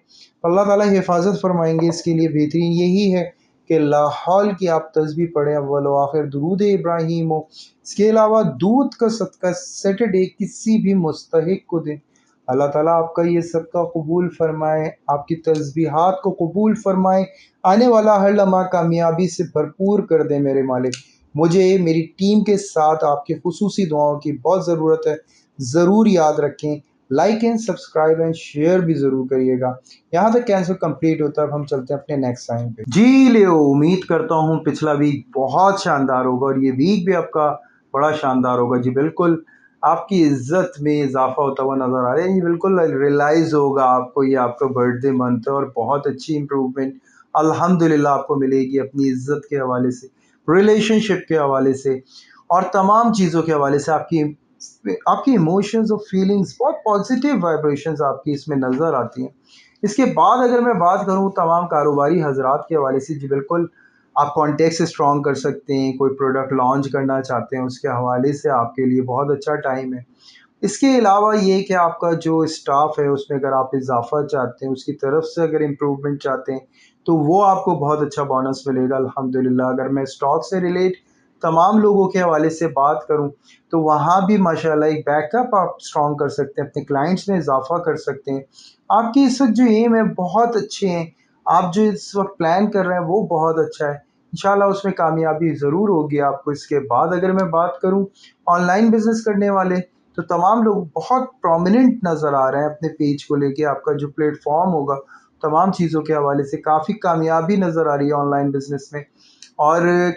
اللہ تعالیٰ حفاظت فرمائیں گے۔ اس کے لیے بہترین یہی ہے کہ لا حول کی آپ تسبیح پڑھیں، اول و آخر درود ابراہیم ہو، اس کے علاوہ دودھ کا صدقہ سیٹرڈے کسی بھی مستحق کو دیں، اللہ تعالیٰ آپ کا یہ صدقہ قبول فرمائے، آپ کی تسبیحات کو قبول فرمائے، آنے والا ہر لمحہ کامیابی سے بھرپور کر دیں میرے مالک۔ مجھے میری ٹیم کے ساتھ آپ کی خصوصی دعاؤں کی بہت ضرورت ہے، ضرور یاد رکھیں، like and subscribe and share بھی ضرور کریے گا۔ یہاں تک کینسل کمپلیٹ ہوتا ہے، اب ہم چلتے ہیں اپنے نیکسٹ ٹائم پہ۔ جی لیو، امید کرتا ہوں پچھلا ویک بہت شاندار ہوگا اور یہ ویک بھی آپ کا بڑا شاندار ہوگا۔ جی بالکل آپ کی عزت میں اضافہ ہوتا ہوا نظر آ رہا ہے، یہ بالکل ریلائز ہوگا آپ کو، یہ آپ کا برتھ ڈے منتھ ہے اور بہت اچھی امپروومنٹ الحمدللہ آپ کو ملے گی اپنی عزت کے حوالے سے، ریلیشن شپ کے حوالے سے، اور تمام چیزوں کے حوالے سے۔ آپ کی ایموشنز اور فیلنگز بہت پازیٹیو وائبریشنز آپ کی اس میں نظر آتی ہیں۔ اس کے بعد اگر میں بات کروں تمام کاروباری حضرات کے حوالے سے، جی بالکل آپ کانٹیکٹس اسٹرانگ کر سکتے ہیں، کوئی پروڈکٹ لانچ کرنا چاہتے ہیں اس کے حوالے سے آپ کے لیے بہت اچھا ٹائم ہے۔ اس کے علاوہ یہ کہ آپ کا جو اسٹاف ہے اس میں اگر آپ اضافہ چاہتے ہیں، اس کی طرف سے اگر امپروومنٹ چاہتے ہیں تو وہ آپ کو بہت اچھا بونس ملے گا الحمدللہ۔ اگر میں اسٹاک سے ریلیٹ تمام لوگوں کے حوالے سے بات کروں تو وہاں بھی ماشاءاللہ ایک بیک اپ آپ اسٹرانگ کر سکتے ہیں، اپنے کلائنٹس میں اضافہ کر سکتے ہیں۔ آپ کی اس وقت جو ایم ہے بہت اچھے ہیں، آپ جو اس وقت پلان کر رہے ہیں وہ بہت اچھا ہے، انشاءاللہ اس میں کامیابی ضرور ہوگی آپ کو۔ اس کے بعد اگر میں بات کروں آن لائن بزنس کرنے والے تو تمام لوگ بہت پرومیننٹ نظر آ رہے ہیں اپنے پیج کو لے کے، آپ کا جو پلیٹ فارم ہوگا تمام چیزوں کے حوالے سے کافی کامیابی نظر آ رہی ہے آن لائن بزنس میں، اور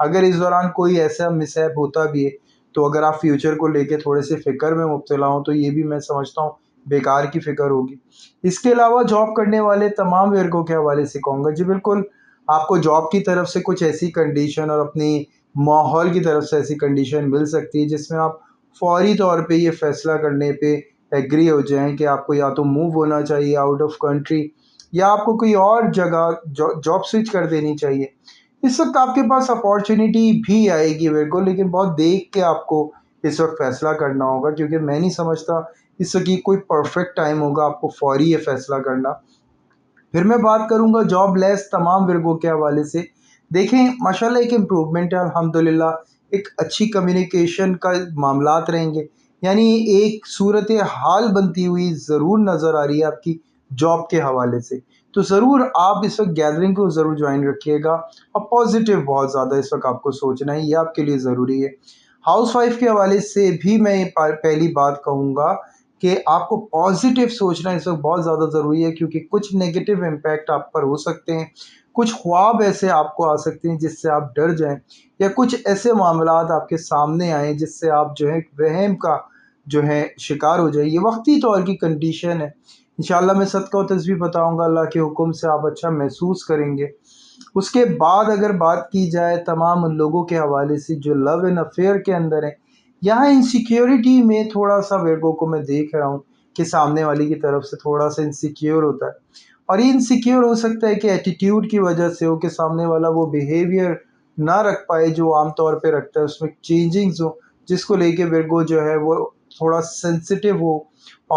اگر اس دوران کوئی ایسا مس ہیپ ہوتا بھی ہے تو اگر آپ فیوچر کو لے کے تھوڑے سے فکر میں مبتلا ہوں تو یہ بھی میں سمجھتا ہوں بیکار کی فکر ہوگی۔ اس کے علاوہ جاب کرنے والے تمام ورگوں کے حوالے سے کہوں گا جی بالکل، آپ کو جاب کی طرف سے کچھ ایسی کنڈیشن اور اپنی ماحول کی طرف سے ایسی کنڈیشن مل سکتی ہے جس میں آپ فوری طور پہ یہ فیصلہ کرنے پہ ایگری ہو جائیں کہ آپ کو یا تو موو ہونا چاہیے آؤٹ آف کنٹری، یا آپ کو کوئی اور جگہ جاب سوئچ کر دینی چاہیے۔ اس وقت آپ کے پاس اپارچونیٹی بھی آئے گی میرے کو، لیکن بہت دیکھ کے آپ کو اس وقت فیصلہ کرنا ہوگا، کیونکہ میں نہیں سمجھتا اس وقت یہ کوئی پرفیکٹ ٹائم ہوگا آپ کو فوری یہ فیصلہ کرنا۔ پھر میں بات کروں گا جاب لیس تمام ورگوں کے حوالے سے۔ دیکھیں ماشاءاللہ ایک امپروومنٹ ہے الحمدللہ، ایک اچھی کمیونیکیشن کا معاملات رہیں گے، یعنی ایک صورت حال بنتی ہوئی ضرور نظر آ رہی ہے آپ کی جاب کے حوالے سے۔ تو ضرور آپ اس وقت گیدرنگ کو ضرور جوائن رکھیے گا، اور پازیٹیو بہت زیادہ اس وقت آپ کو سوچنا ہے، یہ آپ کے لیے ضروری ہے۔ ہاؤس وائف کے حوالے سے بھی میں پہلی بات کہوں گا کہ آپ کو پازیٹیو سوچنا اس وقت بہت زیادہ ضروری ہے، کیونکہ کچھ نیگیٹو امپیکٹ آپ پر ہو سکتے ہیں، کچھ خواب ایسے آپ کو آ سکتے ہیں جس سے آپ ڈر جائیں، یا کچھ ایسے معاملات آپ کے سامنے آئیں جس سے آپ جو ہے وہم کا جو ہے شکار ہو جائے۔ یہ وقتی طور کی کنڈیشن ہے، انشاءاللہ میں صدقہ و تسبیح بتاؤں گا، اللہ کے حکم سے آپ اچھا محسوس کریں گے۔ اس کے بعد اگر بات کی جائے تمام ان لوگوں کے حوالے سے جو لو اینڈ افیئر کے اندر ہیں، یہاں انسیکیورٹی میں تھوڑا سا ورگوں کو میں دیکھ رہا ہوں کہ سامنے والی کی طرف سے تھوڑا سا انسیکیور ہوتا ہے، اور یہ انسیکیور ہو سکتا ہے کہ ایٹیٹیوڈ کی وجہ سے ہو، کہ سامنے والا وہ بیہیویئر نہ رکھ پائے جو عام طور پہ رکھتا ہے، اس میں چینجنگز ہو جس کو لے کے ورگو جو ہے وہ تھوڑا سینسٹیو ہو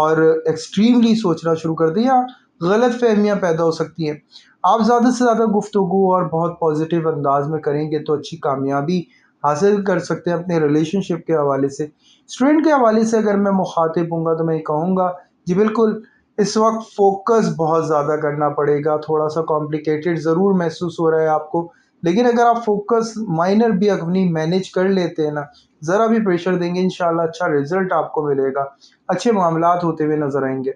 اور ایکسٹریملی سوچنا شروع کر دے، یا غلط فہمیاں پیدا ہو سکتی ہیں۔ آپ زیادہ سے زیادہ گفتگو اور بہت پازیٹیو انداز میں کریں گے تو اچھی کامیابی حاصل کر سکتے ہیں اپنے ریلیشن شپ کے حوالے سے۔ اسٹوڈنٹ کے حوالے سے اگر میں مخاطب ہوں گا تو میں یہ کہوں گا جی بالکل، اس وقت فوکس بہت زیادہ کرنا پڑے گا، تھوڑا سا کمپلیکیٹڈ ضرور محسوس ہو رہا ہے آپ کو، لیکن اگر آپ فوکس مائنر بھی اپنی مینیج کر لیتے ہیں نا، ذرا بھی پریشر دیں گے، انشاءاللہ اچھا رزلٹ آپ کو ملے گا، اچھے معاملات ہوتے ہوئے نظر آئیں گے۔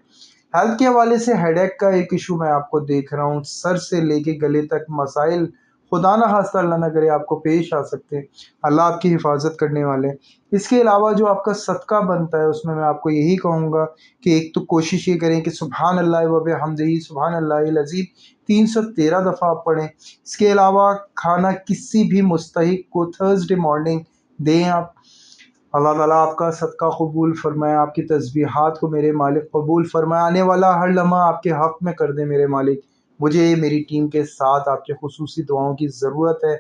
ہیلتھ کے حوالے سے ہیڈ ایک کا ایک ایشو میں آپ کو دیکھ رہا ہوں، سر سے لے کے گلے تک مسائل خدا نہ خواستہ اللہ نہ کرے آپ کو پیش آ سکتے ہیں، اللہ آپ کی حفاظت کرنے والے ہیں۔ اس کے علاوہ جو آپ کا صدقہ بنتا ہے اس میں آپ کو یہی کہوں گا کہ ایک تو کوشش یہ کریں کہ سبحان اللہ و بحمدہ سبحان اللہ العظیم 313 دفعہ آپ پڑھیں۔ اس کے علاوہ کھانا کسی بھی مستحق کو تھرسڈے مارننگ دیں آپ، اللہ تعالیٰ آپ کا صدقہ قبول فرمائے، آپ کی تسبیحات کو میرے مالک قبول فرمائے، آنے والا ہر لمحہ آپ کے حق میں کر دیں میرے مالک۔ مجھے میری ٹیم کے ساتھ آپ کے خصوصی دعاؤں کی ضرورت ہے۔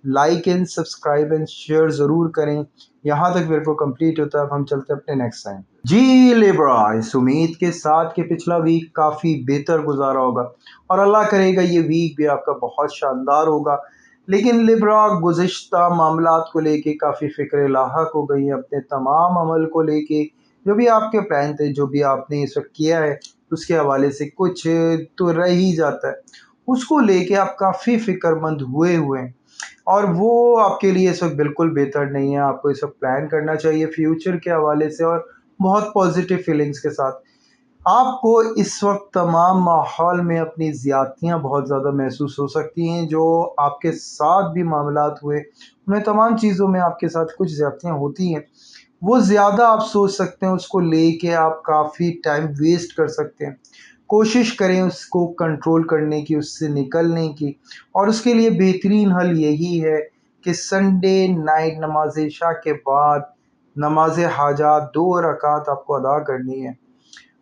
Like and subscribe and share ضرور کریں۔ یہاں تک میرے کو کمپلیٹ ہوتا ہے، اب ہم چلتے ہیں اپنے نیکسٹ ٹائم۔ جی لیبرا، اس امید کے ساتھ کہ پچھلا ویک کافی بہتر گزارا ہوگا، اور اللہ کرے گا یہ ویک بھی آپ کا بہت شاندار ہوگا، لیکن لیبرا گزشتہ معاملات کو لے کے کافی فکر لاحق ہو گئی ہیں، اپنے تمام عمل کو لے کے جو بھی آپ کے پلان تھے، جو بھی آپ نے اس وقت کیا ہے اس کے حوالے سے کچھ تو رہ ہی جاتا ہے، اس کو لے کے آپ کافی فکر مند ہوئے ہیں، اور وہ آپ کے لیے اس وقت بالکل بہتر نہیں ہے۔ آپ کو اس وقت پلان کرنا چاہیے فیوچر کے حوالے سے، اور بہت پازیٹیو فیلنگز کے ساتھ۔ آپ کو اس وقت تمام ماحول میں اپنی زیادتیاں بہت زیادہ محسوس ہو سکتی ہیں، جو آپ کے ساتھ بھی معاملات ہوئے ان میں تمام چیزوں میں آپ کے ساتھ کچھ زیادتیاں ہوتی ہیں، وہ زیادہ آپ سوچ سکتے ہیں، اس کو لے کے آپ کافی ٹائم ویسٹ کر سکتے ہیں۔ کوشش کریں اس کو کنٹرول کرنے کی، اس سے نکلنے کی، اور اس کے لیے بہترین حل یہی ہے کہ سنڈے نائٹ نماز عشاء کے بعد نماز حاجات 2 رکعت آپ کو ادا کرنی ہے۔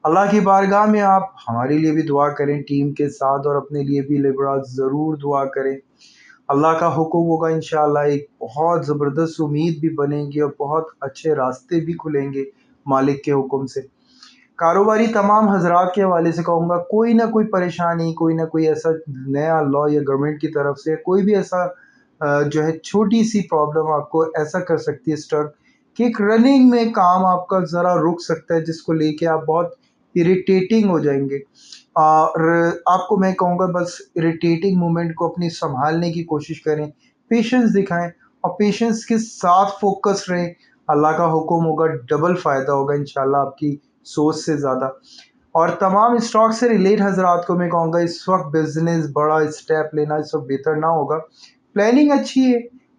اللہ کی بارگاہ میں آپ ہمارے لیے بھی دعا کریں ٹیم کے ساتھ، اور اپنے لیے بھی لیبرا ضرور دعا کریں۔ اللہ کا حکم ہوگا انشاءاللہ ایک بہت زبردست امید بھی بنے گی، اور بہت اچھے راستے بھی کھلیں گے مالک کے حکم سے۔ کاروباری تمام حضرات کے حوالے سے کہوں گا، کوئی نہ کوئی پریشانی، کوئی نہ کوئی ایسا نیا لا یا گورنمنٹ کی طرف سے کوئی بھی ایسا جو ہے چھوٹی سی پرابلم آپ کو ایسا کر سکتی ہے اسٹرک، کہ ایک رننگ میں کام آپ کا ذرا رک سکتا ہے، جس کو لے کے آپ بہت اریٹیٹنگ ہو جائیں گے۔ اور آپ کو میں کہوں گا بس اریٹیٹنگ مومنٹ کو اپنی سنبھالنے کی کوشش کریں، پیشنس دکھائیں، اور پیشنس کے ساتھ فوکس رہیں۔ اللہ کا حکم ہوگا ڈبل فائدہ ہوگا انشاءاللہ آپ کی سوچ سے زیادہ۔ اور تمام اسٹاک سے ریلیٹ حضرات کو میں کہوں گا، اس وقت بزنس بڑا اسٹیپ لینا اس وقت بہتر نہ ہوگا۔ پلاننگ اچھی ہے،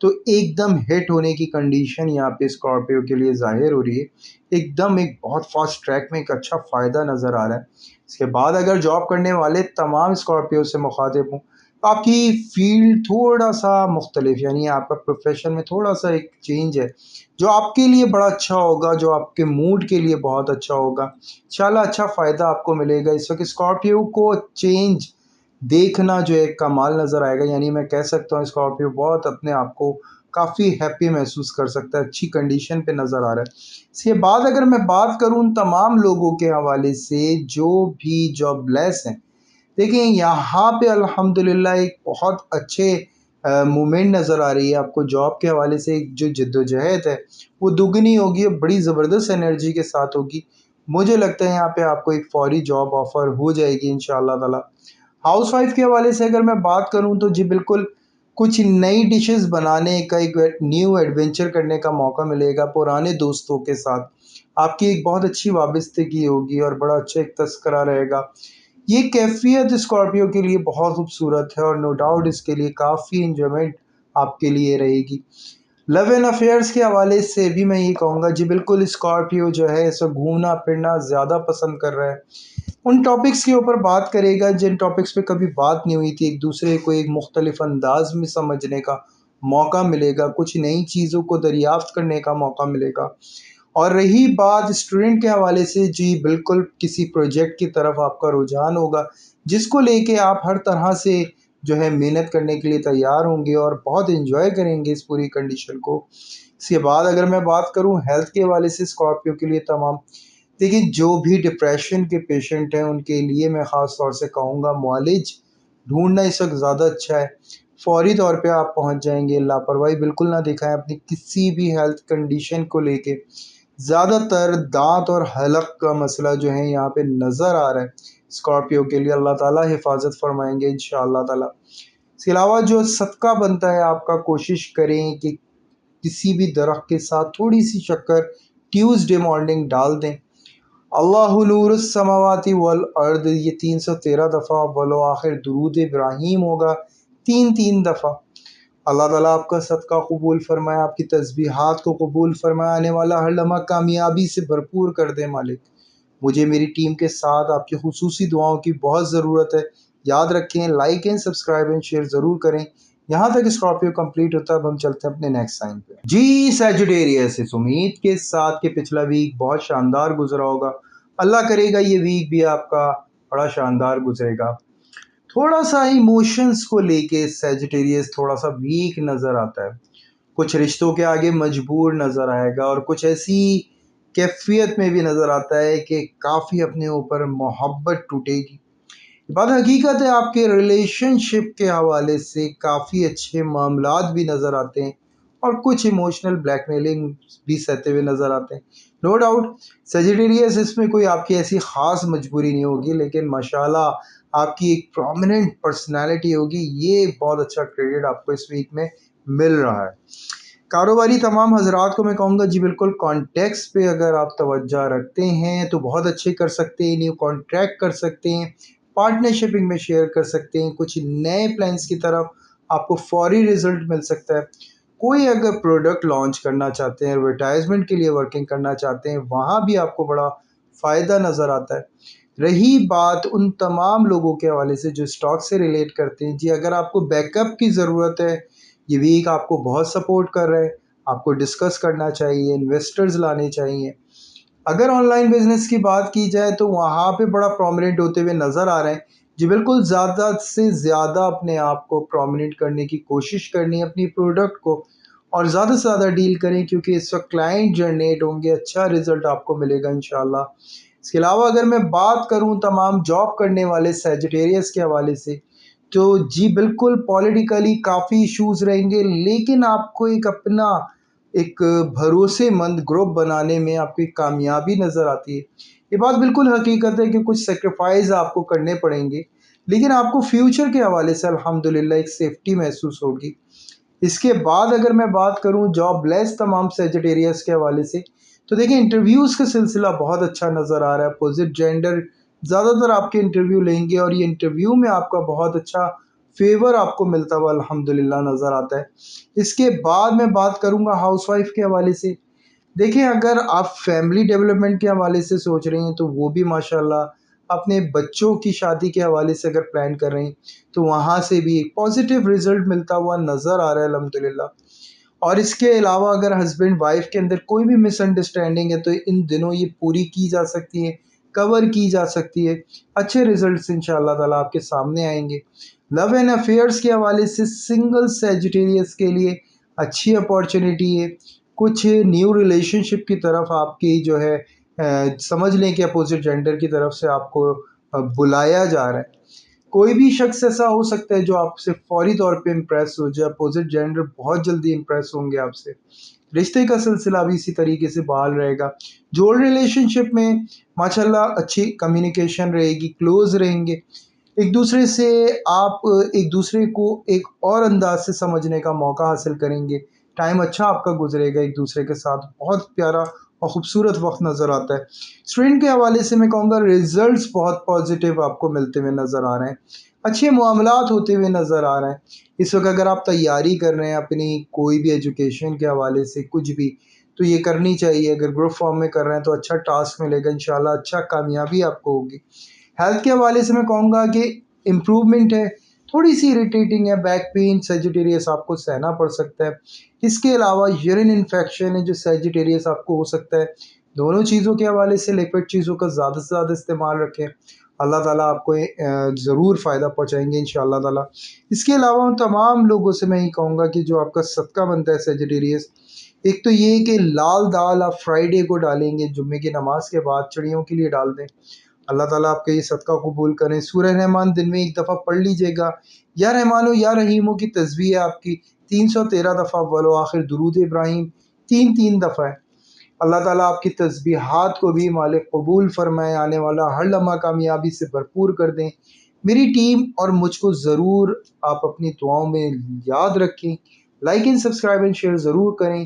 تو ایک دم ہٹ ہونے کی کنڈیشن یہاں پہ اسکارپیو کے لیے ظاہر ہو رہی ہے. ایک دم ایک بہت فاسٹ ٹریک میں ایک اچھا فائدہ نظر آ رہا ہے. اس کے بعد اگر جاب کرنے والے تمام اسکارپیو سے مخاطب ہوں تو آپ کی فیلڈ تھوڑا سا مختلف، یعنی آپ کا پروفیشن میں تھوڑا سا ایک چینج ہے جو آپ کے لیے بڑا اچھا ہوگا، جو آپ کے موڈ کے لیے بہت اچھا ہوگا. انشاءاللہ اچھا فائدہ آپ کو ملے گا. اس وقت اسکارپیو کو چینج دیکھنا جو ایک کمال نظر آئے گا. یعنی میں کہہ سکتا ہوں اسکارپیو بہت اپنے آپ کو کافی ہیپی محسوس کر سکتا ہے، اچھی کنڈیشن پہ نظر آ رہا ہے. اس کے بعد اگر میں بات کروں ان تمام لوگوں کے حوالے سے جو بھی جاب لیس ہیں، دیکھیں یہاں پہ الحمدللہ ایک بہت اچھے مومنٹ نظر آ رہی ہے آپ کو. جاب کے حوالے سے جو جد و جہد ہے وہ دگنی ہوگی، بڑی زبردست انرجی کے ساتھ ہوگی. مجھے لگتا ہے یہاں پہ آپ کو ایک فوری جاب آفر ہو جائے گی انشاءاللہ تعالی. ہاؤس وائف کے حوالے سے اگر میں بات کروں تو جی بالکل کچھ نئی ڈشز بنانے کا، ایک نیو ایڈونچر کرنے کا موقع ملے گا پرانے دوستوں کے ساتھ. آپ کی ایک بہت اچھی وابستگی ہوگی اور بڑا اچھا ایک تذکرہ رہے گا. یہ کیفیت اسکارپیو کے لیے بہت خوبصورت ہے اور نو ڈاؤٹ اس کے لیے کافی انجوائمنٹ آپ کے لیے رہے گی. لو اینڈ افیئرس کے حوالے سے بھی میں یہ کہوں گا جی بالکل اسکارپیو جو ہے اسے گھومنا پھرنا زیادہ پسند کر رہا ہے. ان ٹاپکس کے اوپر بات کرے گا جن ٹاپکس پہ کبھی بات نہیں ہوئی تھی، ایک دوسرے کو ایک مختلف انداز میں سمجھنے کا موقع ملے گا، کچھ نئی چیزوں کو دریافت کرنے کا موقع ملے گا. اور رہی بات اسٹوڈنٹ کے حوالے سے، جی بالکل کسی پروجیکٹ کی طرف آپ کا رجحان ہوگا جس کو لے کے آپ ہر طرح سے جو ہے محنت کرنے کے لیے تیار ہوں گے اور بہت انجوائے کریں گے اس پوری کنڈیشن کو. اس کے بعد اگر میں بات کروں ہیلتھ کے حوالے سے اسکارپیو کے لیے تمام، دیکھیں جو بھی ڈپریشن کے پیشنٹ ہیں ان کے لیے میں خاص طور سے کہوں گا معالج ڈھونڈنا اس وقت زیادہ اچھا ہے. فوری طور پہ آپ پہنچ جائیں گے. لاپرواہی بالکل نہ دکھائیں اپنی کسی بھی ہیلتھ کنڈیشن کو لے کے. زیادہ تر دانت اور حلق کا مسئلہ جو ہے یہاں پہ نظر آ رہا ہے اسکارپیو کے لیے. اللہ تعالیٰ حفاظت فرمائیں گے انشاءاللہ تعالیٰ. اس کے علاوہ جو صدقہ بنتا ہے آپ کا، کوشش کریں کہ کسی بھی درخت کے ساتھ تھوڑی سی شکر ٹیوزڈے مارننگ ڈال دیں. اللہ نور السماوات والارض یہ 313 دفعہ، ولو آخر درود ابراہیم ہوگا 3 دفعہ. اللہ تعالیٰ آپ کا صدقہ قبول فرمائے، آپ کی تسبیحات کو قبول فرمائے، آنے والا ہر لمحہ کامیابی سے بھرپور کر دے مالک. مجھے میری ٹیم کے ساتھ آپ کی خصوصی دعاؤں کی بہت ضرورت ہے. یاد رکھیں like and subscribe and share ضرور کریں. یہاں تک اسکارپیو کمپلیٹ ہوتا ہے. اب ہم چلتے ہیں اپنے نیکسٹ سائن پہ. جی سیجوٹیریس، اس امید کے ساتھ کہ پچھلا ویک بہت شاندار گزرا ہوگا. اللہ کرے گا یہ ویک بھی آپ کا بڑا شاندار گزرے گا. تھوڑا سا ایموشنز کو لے کے سیجوٹیریس تھوڑا سا ویک نظر آتا ہے. کچھ رشتوں کے آگے مجبور نظر آئے گا اور کچھ ایسی کیفیت میں بھی نظر آتا ہے کہ کافی اپنے اوپر محبت ٹوٹے گی. بات حقیقت ہے آپ کے ریلیشن شپ کے حوالے سے کافی اچھے معاملات بھی نظر آتے ہیں اور کچھ ایموشنل بلیک میلنگ بھی سہتے ہوئے نظر آتے ہیں. نو ڈاؤٹ سیجیٹیریس اس میں کوئی آپ کی ایسی خاص مجبوری نہیں ہوگی، لیکن ماشاءاللہ آپ کی ایک پرومیننٹ پرسنالٹی ہوگی. یہ بہت اچھا کریڈٹ آپ کو اس ویک میں مل رہا ہے. کاروباری تمام حضرات کو میں کہوں گا جی بالکل کانٹیکٹس پہ اگر آپ توجہ رکھتے ہیں تو بہت اچھے کر سکتے ہیں، نیو کانٹریکٹ کر سکتے ہیں، پارٹنرشپنگ میں شیئر کر سکتے ہیں، کچھ نئے پلانس کی طرف آپ کو فوری رزلٹ مل سکتا ہے. کوئی اگر پروڈکٹ لانچ کرنا چاہتے ہیں، ایڈورٹائزمنٹ کے لیے ورکنگ کرنا چاہتے ہیں، وہاں بھی آپ کو بڑا فائدہ نظر آتا ہے. رہی بات ان تمام لوگوں کے حوالے سے جو اسٹاک سے ریلیٹ کرتے ہیں، جی اگر آپ کو بیک اپ کی ضرورت ہے، یہ ویک آپ کو بہت سپورٹ کر رہے ہیں، آپ کو ڈسکس کرنا چاہیے، انویسٹرز لانے چاہیے. اگر آن لائن بزنس کی بات کی جائے تو وہاں پہ بڑا پرومیننٹ ہوتے ہوئے نظر آ رہے ہیں. جی بالکل زیادہ سے زیادہ اپنے آپ کو پرومیننٹ کرنے کی کوشش کرنی ہے اپنی پروڈکٹ کو، اور زیادہ سے زیادہ ڈیل کریں کیونکہ اس وقت کلائنٹ جنریٹ ہوں گے، اچھا رزلٹ آپ کو ملے گا انشاءاللہ. اس کے علاوہ اگر میں بات کروں تمام جاب کرنے والے سیجیٹیریس کے حوالے سے تو جی بالکل پولیٹیکلی کافی ایشوز رہیں گے، لیکن آپ کو ایک اپنا ایک بھروسے مند گروپ بنانے میں آپ کی کامیابی نظر آتی ہے. یہ بات بالکل حقیقت ہے کہ کچھ سیکریفائز آپ کو کرنے پڑیں گے، لیکن آپ کو فیوچر کے حوالے سے الحمدللہ ایک سیفٹی محسوس ہوگی. اس کے بعد اگر میں بات کروں جاب لیس تمام سیجیٹیریس کے حوالے سے تو دیکھیں انٹرویوز کا سلسلہ بہت اچھا نظر آ رہا ہے. اپوزٹ جینڈر زیادہ تر آپ کے انٹرویو لیں گے اور یہ انٹرویو میں آپ کا بہت اچھا فیور آپ کو ملتا ہوا الحمدللہ نظر آتا ہے۔ اس کے بعد میں بات کروں گا ہاؤس وائف کے حوالے سے۔ دیکھیں اگر آپ فیملی ڈیولپمنٹ کے حوالے سے سوچ رہی ہیں تو وہ بھی ماشاءاللہ، اپنے بچوں کی شادی کے حوالے سے اگر پلان کر رہی ہیں تو وہاں سے بھی ایک پازیٹیو رزلٹ ملتا ہوا نظر آ رہا ہے الحمدللہ۔ اور اس کے علاوہ اگر ہسبینڈ وائف کے اندر کوئی بھی مس انڈرسٹینڈنگ ہے تو ان دنوں یہ پوری کی جا سکتی ہے، کور کی جا سکتی ہے، اچھے ریزلٹس انشاءاللہ تعالیٰ آپ کے سامنے آئیں گے۔ لو اینڈ افیئرس کے حوالے سے سنگل سیجیٹیریس کے لیے اچھی اپارچونیٹی ہے۔ کچھ نیو ریلیشن شپ کی طرف آپ کی جو ہے سمجھ لیں کہ اپوزٹ جینڈر کی طرف سے آپ کو بلایا جا رہا ہے۔ کوئی بھی شخص ایسا ہو سکتا ہے جو آپ سے فوری طور پہ امپریس ہو جائے، اپوزٹ جینڈر بہت جلدی امپریس ہوں گے آپ سے۔ رشتے کا سلسلہ بھی اسی طریقے سے بحال رہے گا۔ جو ریلیشن شپ میں ماشاءاللہ اچھی کمیونیکیشن رہے گی، کلوز رہیں گے ایک دوسرے سے، آپ ایک دوسرے کو ایک اور انداز سے سمجھنے کا موقع حاصل کریں گے، ٹائم اچھا آپ کا گزرے گا ایک دوسرے کے ساتھ، بہت پیارا اور خوبصورت وقت نظر آتا ہے۔ اسٹوڈنٹ کے حوالے سے میں کہوں گا ریزلٹس بہت پازیٹیو آپ کو ملتے ہوئے نظر آ رہے ہیں، اچھے معاملات ہوتے ہوئے نظر آ رہے ہیں۔ اس وقت اگر آپ تیاری کر رہے ہیں اپنی کوئی بھی ایجوکیشن کے حوالے سے کچھ بھی، تو یہ کرنی چاہیے۔ اگر گروپ فارم میں کر رہے ہیں تو اچھا ٹاسک ملے گا انشاءاللہ، اچھا کامیابی آپ کو ہوگی۔ ہیلتھ کے حوالے سے میں کہوں گا کہ امپروومنٹ ہے، تھوڑی سی اریٹیٹنگ ہے، بیک پین سیجیٹیریس آپ کو سہنا پڑ سکتا ہے۔ اس کے علاوہ یورین انفیکشن ہے جو سیجیٹیریس آپ کو ہو سکتا ہے۔ دونوں چیزوں کے حوالے سے لیکوڈ چیزوں کا زیادہ سے زیادہ استعمال رکھیں، اللہ تعالیٰ آپ کو ضرور فائدہ پہنچائیں گے انشاءاللہ تعالیٰ۔ اس کے علاوہ ان تمام لوگوں سے میں یہ کہوں گا کہ جو آپ کا صدقہ بنتا ہے سیجیٹیریس، ایک تو یہ کہ لال دال آپ فرائیڈے کو ڈالیں گے، جمعے کی نماز کے بعد چڑیوں کے لیے ڈال دیں، اللہ تعالیٰ آپ کا یہ صدقہ قبول کریں۔ سورہ رحمان دن میں ایک دفعہ پڑھ لیجئے گا، یا رحمانو یا رحیمو کی تسبیح ہے آپ کی 313 دفعہ، ولو آخر درود ابراہیم تین دفعہ ہے۔ اللہ تعالیٰ آپ کی تسبیحات کو بھی مالک قبول فرمائے، آنے والا ہر لمحہ کامیابی سے بھرپور کر دیں۔ میری ٹیم اور مجھ کو ضرور آپ اپنی دعاؤں میں یاد رکھیں، like and subscribe and share ضرور کریں۔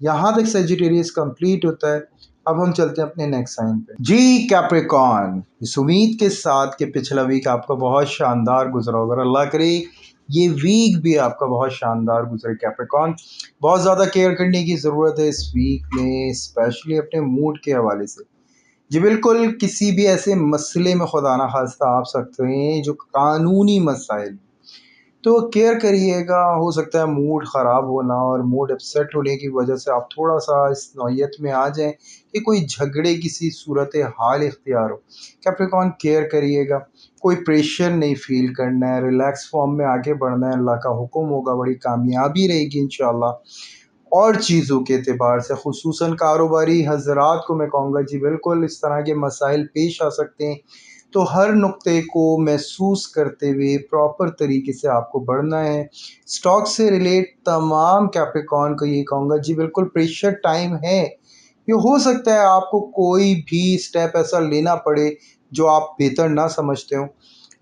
یہاں تک سیجیٹیریس کمپلیٹ ہوتا ہے۔ اب ہم چلتے ہیں اپنے نیکسٹ سائن پہ۔ جی کیپریکون، اس امید کے ساتھ کہ پچھلا ویک آپ کا بہت شاندار گزرا ہوگا، اللہ کرے یہ ویک بھی آپ کا بہت شاندار گزرے۔ کیپریکون، بہت زیادہ کیئر کرنے کی ضرورت ہے اس ویک میں، اسپیشلی اپنے موڈ کے حوالے سے۔ جی بالکل، کسی بھی ایسے مسئلے میں خدا نہ خواستہ آپ سکتے ہیں جو قانونی مسائل، تو کیئر کریے گا۔ ہو سکتا ہے موڈ خراب ہونا اور موڈ اپسیٹ ہونے کی وجہ سے آپ تھوڑا سا اس نوعیت میں آ جائیں کہ کوئی جھگڑے کسی صورت حال اختیار ہو۔ کیپریکون کیئر کریے گا، کوئی پریشر نہیں فیل کرنا ہے، ریلیکس فارم میں آگے بڑھنا ہے، اللہ کا حکم ہوگا، بڑی کامیابی رہے گی انشاءاللہ۔ اور چیزوں کے اعتبار سے خصوصاً کاروباری حضرات کو میں کہوں گا جی بالکل اس طرح کے مسائل پیش آ سکتے ہیں، تو ہر نقطے کو محسوس کرتے ہوئے پراپر طریقے سے آپ کو بڑھنا ہے۔ سٹاک سے ریلیٹ تمام کیپریکون کو یہ کہوں گا جی بالکل پریشر ٹائم ہے، یہ ہو سکتا ہے آپ کو کوئی بھی سٹیپ ایسا لینا پڑے جو آپ بہتر نہ سمجھتے ہوں،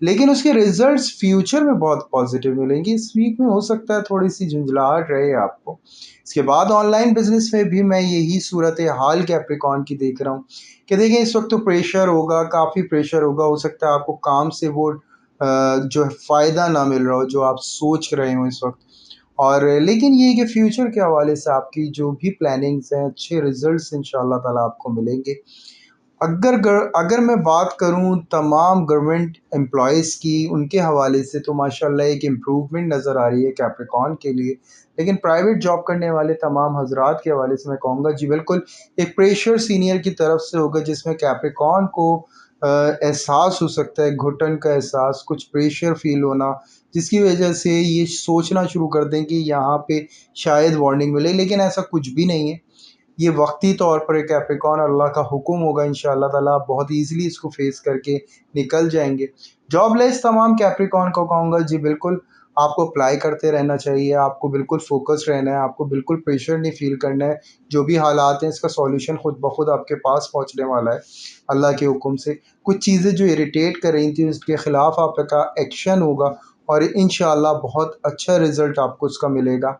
لیکن اس کے ریزلٹس فیوچر میں بہت پازیٹیو ملیں گے۔ اس ویک میں ہو سکتا ہے تھوڑی سی جھنجھلاہٹ رہے آپ کو۔ اس کے بعد آن لائن بزنس میں بھی میں یہی صورت حال کیپریکون کی دیکھ رہا ہوں کہ دیکھیں اس وقت تو پریشر ہوگا، کافی پریشر ہوگا، ہو سکتا ہے آپ کو کام سے وہ جو فائدہ نہ مل رہا ہو جو آپ سوچ رہے ہوں اس وقت، اور لیکن یہ کہ فیوچر کے حوالے سے آپ کی جو بھی پلاننگز ہیں اچھے ریزلٹس انشاءاللہ تعالیٰ آپ کو ملیں گے۔ اگر میں بات کروں تمام گورنمنٹ امپلائیز کی، ان کے حوالے سے تو ماشاءاللہ ایک امپروومنٹ نظر آ رہی ہے کیپریکون کے لیے، لیکن پرائیویٹ جاب کرنے والے تمام حضرات کے حوالے سے میں کہوں گا جی بالکل ایک پریشر سینئر کی طرف سے ہوگا جس میں کیپریکون کو احساس ہو سکتا ہے، گھٹن کا احساس، کچھ پریشر فیل ہونا، جس کی وجہ سے یہ سوچنا شروع کر دیں کہ یہاں پہ شاید وارننگ ملے، لیکن ایسا کچھ بھی نہیں ہے۔ یہ وقتی طور پر ایک کیپریکون، اللہ کا حکم ہوگا انشاءاللہ تعالیٰ آپ بہت ایزیلی اس کو فیس کر کے نکل جائیں گے۔ جاب لیس تمام کیپریکون کو کہوں گا جی بالکل آپ کو اپلائی کرتے رہنا چاہیے، آپ کو بالکل فوکس رہنا ہے، آپ کو بالکل پریشر نہیں فیل کرنا ہے۔ جو بھی حالات ہیں اس کا سولوشن خود بخود آپ کے پاس پہنچنے والا ہے اللہ کے حکم سے۔ کچھ چیزیں جو اریٹیٹ کر رہی تھیں اس کے خلاف آپ کا ایکشن ہوگا اور انشاءاللہ بہت اچھا رزلٹ آپ کو اس کا ملے گا۔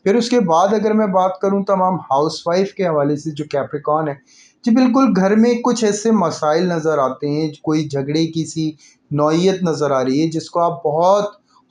پھر اس کے بعد اگر میں بات کروں تمام ہاؤس وائف کے حوالے سے جو کیپریکون ہے، جی بالکل گھر میں کچھ ایسے مسائل نظر آتے ہیں، کوئی جھگڑے کی سی نوعیت نظر آ رہی ہے جس کو آپ بہت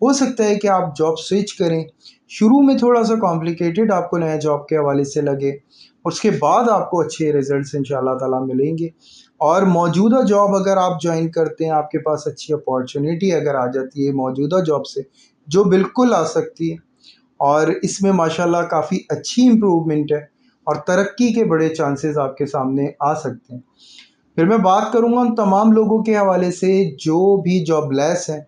ہو سکتا ہے کہ آپ جاب سوئچ کریں، شروع میں تھوڑا سا کمپلیکیٹڈ آپ کو نیا جاب کے حوالے سے لگے، اس کے بعد آپ کو اچھے ریزلٹس ان شاء اللہ تعالیٰ ملیں گے۔ اور موجودہ جاب اگر آپ جوائن کرتے ہیں، آپ کے پاس اچھی اپارچونیٹی اگر آ جاتی ہے موجودہ جاب سے، جو بالکل آ سکتی ہے، اور اس میں ماشاءاللہ کافی اچھی امپروومنٹ ہے اور ترقی کے بڑے چانسز آپ کے سامنے آ سکتے ہیں۔ پھر میں بات کروں گا ان تمام لوگوں کے حوالے سے جو بھی جاب لیس ہیں،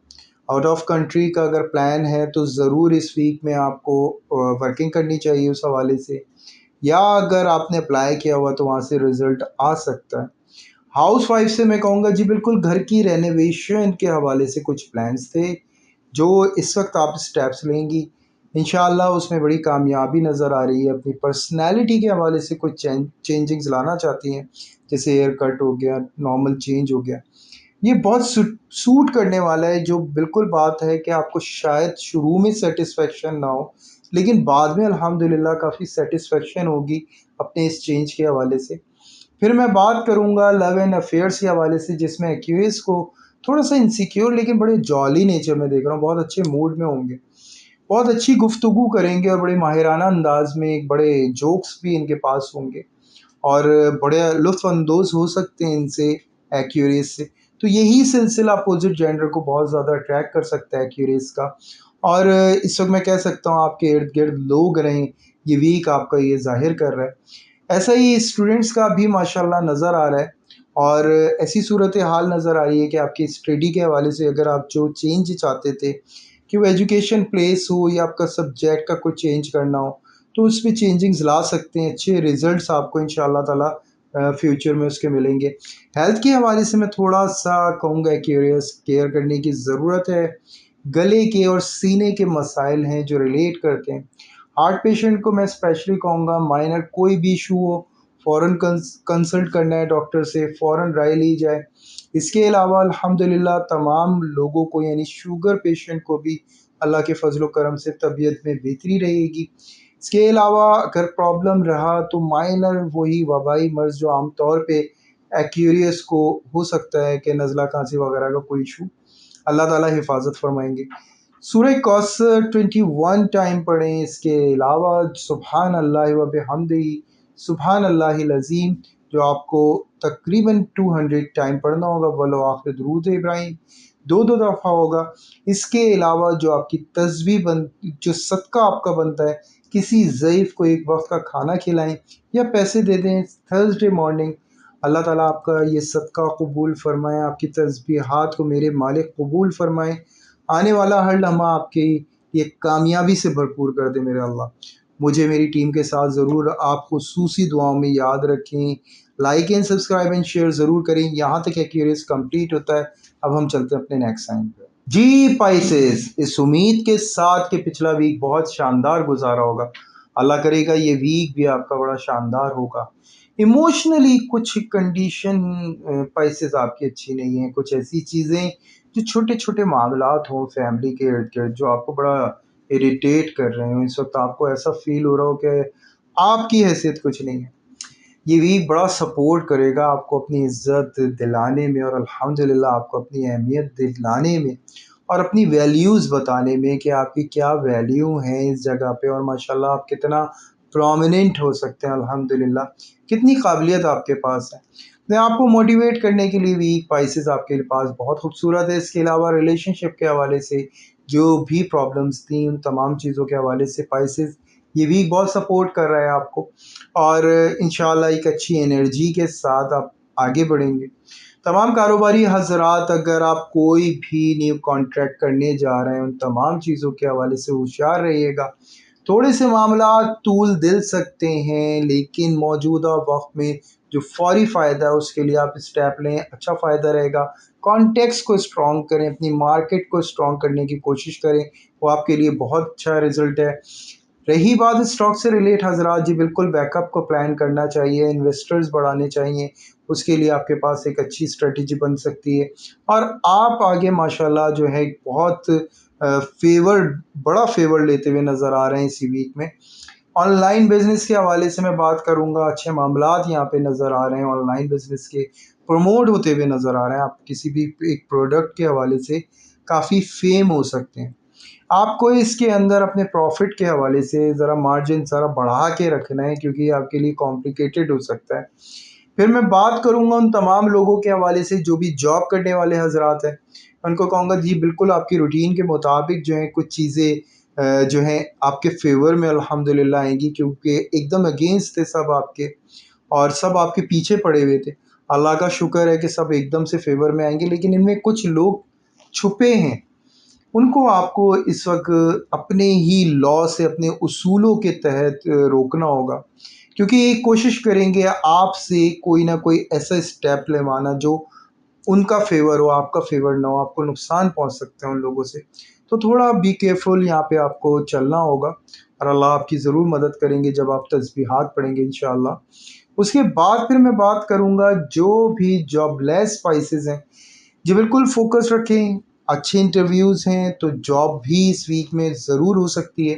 آؤٹ آف کنٹری کا اگر پلان ہے تو ضرور اس ویک میں آپ کو ورکنگ کرنی چاہیے اس حوالے سے، یا اگر آپ نے اپلائی کیا ہوا تو وہاں سے رزلٹ آ سکتا ہے۔ ہاؤس وائف سے میں کہوں گا جی بالکل گھر کی رینویشن کے حوالے سے کچھ پلانس تھے جو اس وقت آپ اسٹیپس لیں گی، انشاءاللہ اس میں بڑی کامیابی نظر آ رہی ہے۔ اپنی پرسنالٹی کے حوالے سے کچھ چینجنگز لانا چاہتی ہیں، جیسے ایئر کٹ ہو گیا، نارمل چینج ہو گیا، یہ بہت سوٹ کرنے والا ہے۔ جو بالکل بات ہے کہ آپ کو شاید شروع میں سیٹسفیکشن نہ ہو، لیکن بعد میں الحمدللہ کافی سیٹسفیکشن ہوگی اپنے اس چینج کے حوالے سے۔ پھر میں بات کروں گا لو اینڈ افیئرس کے حوالے سے، جس میں ایکیویس کو تھوڑا سا انسیکیور لیکن بڑے جالی نیچر میں دیکھ رہا ہوں، بہت اچھے موڈ میں ہوں گے، بہت اچھی گفتگو کریں گے اور بڑے ماہرانہ انداز میں بڑے جوکس بھی ان کے پاس ہوں گے، اور بڑے لطف اندوز ہو سکتے ہیں ان سے، ایکیوریس سے۔ تو یہی سلسلہ اپوزٹ جینڈر کو بہت زیادہ اٹریکٹ کر سکتا ہے ایکیوریس کا، اور اس وقت میں کہہ سکتا ہوں آپ کے ارد گرد لوگ رہیں، یہ ویک آپ کا یہ ظاہر کر رہا ہے۔ ایسا ہی اسٹوڈنٹس کا بھی ماشاءاللہ نظر آ رہا ہے، اور ایسی صورتحال نظر آ رہی ہے کہ آپ کی اسٹڈی کے حوالے سے اگر آپ جو چینج چاہتے تھے کہ وہ ایجوکیشن پلیس ہو یا آپ کا سبجیکٹ کا کوئی چینج کرنا ہو، تو اس میں چینجنگز لا سکتے ہیں، اچھے ریزلٹس آپ کو انشاءاللہ تعالیٰ فیوچر میں اس کے ملیں گے۔ ہیلتھ کے حوالے سے میں تھوڑا سا کہوں گا کیئرس کیئر کرنے کی ضرورت ہے، گلے کے اور سینے کے مسائل ہیں جو ریلیٹ کرتے ہیں۔ ہارٹ پیشنٹ کو میں اسپیشلی کہوں گا مائنر کوئی بھی ایشو ہو فوراً کنسلٹ کرنا ہے ڈاکٹر سے، فوراً رائے لی جائے۔ اس کے علاوہ الحمدللہ تمام لوگوں کو یعنی شوگر پیشنٹ کو بھی اللہ کے فضل و کرم سے طبیعت میں بہتری رہے گی۔ اس کے علاوہ اگر پرابلم رہا تو مائنر وہی وبائی مرض جو عام طور پہ ایکیوریس کو ہو سکتا ہے کہ نزلہ کھانسی وغیرہ کا کوئی ایشو، اللہ تعالیٰ حفاظت فرمائیں گے۔ سورہ کوثر 21 ٹائم پڑھیں، اس کے علاوہ سبحان اللہ و بحمدہ سبحان اللہ العظیم جو آپ کو تقریباً 200 ٹائم پڑھنا ہوگا، ولو آخر درود ابراہیم دو دو دفعہ ہوگا۔ اس کے علاوہ جو آپ کی تسبیح جو صدقہ آپ کا بنتا ہے، کسی ضعیف کو ایک وقت کا کھانا کھلائیں یا پیسے دے دیں تھرسڈے مارننگ، اللہ تعالیٰ آپ کا یہ صدقہ قبول فرمائیں، آپ کی تسبیحات کو میرے مالک قبول فرمائیں، آنے والا ہر لمحہ آپ کی یہ کامیابی سے بھرپور کر دے میرے اللہ۔ مجھے میری ٹیم کے ساتھ ضرور آپ خصوصی دعاؤں میں یاد رکھیں، like and subscribe and share ضرور کریں۔ یہاں تک ایکیوریس کمپلیٹ ہوتا ہے، اب ہم چلتے ہیں اپنے نیکسٹ سائن پہ۔ جی پائسز، اس امید کے ساتھ کہ پچھلا ویک بہت شاندار گزارا ہوگا، اللہ کرے گا یہ ویک بھی آپ کا بڑا شاندار ہوگا۔ ایموشنلی کچھ کنڈیشن پائسز آپ کی اچھی نہیں ہیں، کچھ ایسی چیزیں جو چھوٹے چھوٹے معاملات ہوں فیملی کے ارد گرد جو آپ کو بڑا اریٹیٹ کر رہے ہوں، اس وقت آپ کو ایسا فیل ہو رہا ہو کہ آپ کی حیثیت کچھ نہیں ہے، یہ ویک بڑا سپورٹ کرے گا آپ کو اپنی عزت دلانے میں، اور الحمدللہ آپ کو اپنی اہمیت دلانے میں اور اپنی ویلیوز بتانے میں کہ آپ کی کیا ویلیو ہیں اس جگہ پہ، اور ماشاءاللہ آپ کتنا پرومیننٹ ہو سکتے ہیں، الحمدللہ کتنی قابلیت آپ کے پاس ہے۔ میں آپ کو موٹیویٹ کرنے کے لیے ویک پائسز آپ کے پاس بہت خوبصورت ہے۔ اس کے علاوہ ریلیشن شپ کے حوالے سے جو بھی پرابلمس تھیں ان تمام چیزوں کے حوالے سے پائسز یہ ویک بہت سپورٹ کر رہا ہے آپ کو، اور انشاءاللہ ایک اچھی انرجی کے ساتھ آپ آگے بڑھیں گے۔ تمام کاروباری حضرات، اگر آپ کوئی بھی نیو کانٹریکٹ کرنے جا رہے ہیں ان تمام چیزوں کے حوالے سے ہوشیار رہیے گا، تھوڑے سے معاملات طول دل سکتے ہیں، لیکن موجودہ وقت میں جو فوری فائدہ ہے اس کے لیے آپ اسٹیپ لیں، اچھا فائدہ رہے گا۔ کانٹیکس کو اسٹرانگ کریں، اپنی مارکیٹ کو اسٹرانگ کرنے کی کوشش کریں، وہ آپ کے لیے بہت اچھا رزلٹ ہے۔ رہی بات اسٹاک سے ریلیٹ حضرات، جی بالکل بیک اپ کو پلان کرنا چاہیے، انویسٹرز بڑھانے چاہیے، اس کے لیے آپ کے پاس ایک اچھی اسٹریٹجی بن سکتی ہے، اور آپ آگے ماشاءاللہ جو ہے بہت بڑا فیور لیتے ہوئے نظر آ رہے ہیں اسی ویک میں۔ آن لائن بزنس کے حوالے سے میں بات کروں گا، اچھے معاملات یہاں پہ نظر آ رہے ہیں، آن لائن بزنس کے پروموٹ ہوتے ہوئے نظر آ رہے ہیں، آپ کسی بھی ایک پروڈکٹ کے حوالے سے کافی فیم ہو سکتے ہیں۔ آپ کو اس کے اندر اپنے پروفٹ کے حوالے سے ذرا مارجن ذرا بڑھا کے رکھنا ہے، کیونکہ یہ آپ کے لیے کمپلیکیٹڈ ہو سکتا ہے۔ پھر میں بات کروں گا ان تمام لوگوں کے حوالے سے جو بھی جاب کرنے والے حضرات ہیں، ان کو کہوں گا جی بالکل آپ کی روٹین کے مطابق جو ہیں کچھ چیزیں جو ہیں آپ کے فیور میں الحمدللہ آئیں گی، کیونکہ ایک دم اگینسٹ تھے سب آپ کے، اور سب آپ کے پیچھے پڑے ہوئے تھے۔ اللہ کا شکر ہے کہ سب ایک دم سے فیور میں آئیں گے، لیکن ان میں کچھ لوگ چھپے ہیں، ان کو آپ کو اس وقت اپنے ہی لا سے، اپنے اصولوں کے تحت روکنا ہوگا، کیونکہ یہ کوشش کریں گے آپ سے کوئی نہ کوئی ایسا اسٹیپ لیوانا جو ان کا فیور ہو، آپ کا فیور نہ ہو، آپ کو نقصان پہنچ سکتے ہیں ان لوگوں سے۔ تو تھوڑا بی کیئرفل یہاں پہ آپ کو چلنا ہوگا، اور اللہ آپ کی ضرور مدد کریں گے جب آپ تسبیحات پڑھیں گے انشاءاللہ۔ اس کے بعد پھر میں بات کروں گا جو بھی جاب لیس اسپائسز ہیں، جی بالکل فوکس رکھیں، اچھے انٹرویوز ہیں تو جاب بھی اس ویک میں ضرور ہو سکتی ہے۔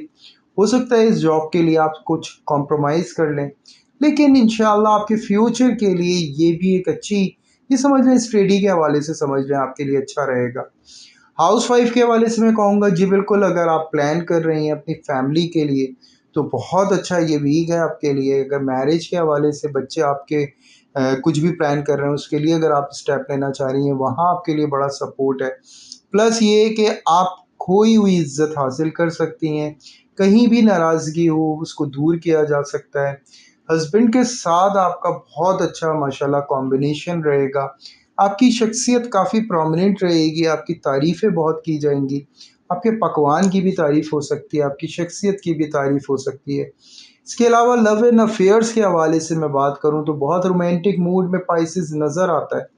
ہو سکتا ہے اس جاب کے لیے آپ کچھ کمپرومائز کر لیں، لیکن انشاءاللہ آپ کے فیوچر کے لیے یہ بھی ایک اچھی، یہ سمجھ لیں اسٹڈی کے حوالے سے سمجھ لیں آپ کے لیے اچھا رہے گا۔ ہاؤس وائف کے حوالے سے میں کہوں گا جی بالکل اگر آپ پلان کر رہے ہیں اپنی فیملی کے لیے تو بہت اچھا یہ ویک ہے آپ کے لیے۔ اگر میرج کے حوالے سے بچے آپ کے کچھ بھی پلان کر رہے ہیں اس کے لیے اگر آپ اسٹیپ لینا چاہ رہی ہیں، وہاں آپ کے لیے بڑا سپورٹ ہے۔ پلس یہ کہ آپ کھوئی ہوئی عزت حاصل کر سکتی ہیں، کہیں بھی ناراضگی ہو اس کو دور کیا جا سکتا ہے۔ ہسبینڈ کے ساتھ آپ کا بہت اچھا ماشاءاللہ کمبینیشن رہے گا، آپ کی شخصیت کافی پرومیننٹ رہے گی، آپ کی تعریفیں بہت کی جائیں گی، آپ کے پکوان کی بھی تعریف ہو سکتی ہے، آپ کی شخصیت کی بھی تعریف ہو سکتی ہے۔ اس کے علاوہ لو اینڈ افیئرس کے حوالے سے میں بات کروں تو بہت رومانٹک موڈ میں پائسز نظر آتا ہے۔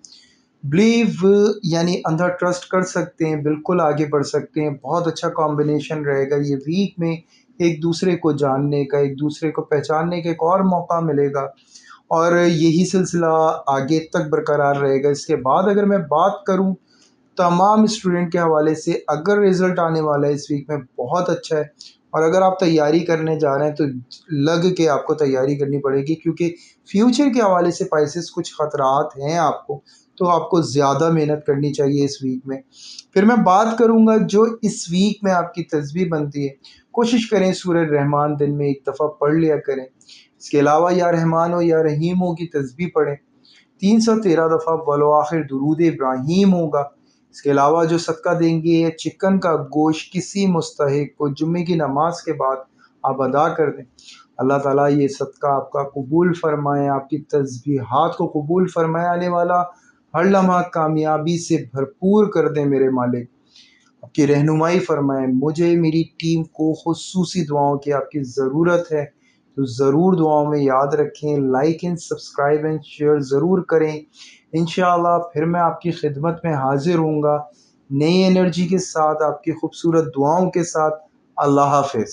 بلیو یعنی اندر ٹرسٹ کر سکتے ہیں، بالکل آگے بڑھ سکتے ہیں، بہت اچھا کمبینیشن رہے گا یہ ویک میں۔ ایک دوسرے کو جاننے کا، ایک دوسرے کو پہچاننے کا ایک اور موقع ملے گا، اور یہی سلسلہ آگے تک برقرار رہے گا۔ اس کے بعد اگر میں بات کروں تمام اسٹوڈنٹ کے حوالے سے، اگر رزلٹ آنے والا ہے اس ویک میں بہت اچھا ہے، اور اگر آپ تیاری کرنے جا رہے ہیں تو لگ کے آپ کو تیاری کرنی پڑے گی، کیونکہ فیوچر کے حوالے سے پائسز کچھ خطرات ہیں آپ کو، تو آپ کو زیادہ محنت کرنی چاہیے اس ویک میں۔ پھر میں بات کروں گا جو اس ویک میں آپ کی تسبیح بنتی ہے، کوشش کریں سورہ رحمان دن میں ایک دفعہ پڑھ لیا کریں۔ اس کے علاوہ یا رحمان ہو یا رحیم ہو کی تسبیح پڑھیں، 313 دفعہ بالآخر درود ابراہیم ہوگا۔ اس کے علاوہ جو صدقہ دیں گے چکن کا گوشت کسی مستحق کو جمعے کی نماز کے بعد آپ ادا کر دیں، اللہ تعالیٰ یہ صدقہ آپ کا قبول فرمائے، آپ کی تسبیحات کو قبول فرمائے، آنے والا ہر لمحہ کامیابی سے بھرپور کر دیں میرے مالک، آپ کی رہنمائی فرمائیں۔ مجھے میری ٹیم کو خصوصی دعاؤں کی آپ کی ضرورت ہے، تو ضرور دعاؤں میں یاد رکھیں، like and subscribe and share ضرور کریں۔ انشاءاللہ پھر میں آپ کی خدمت میں حاضر ہوں گا نئی انرجی کے ساتھ، آپ کی خوبصورت دعاؤں کے ساتھ۔ اللہ حافظ۔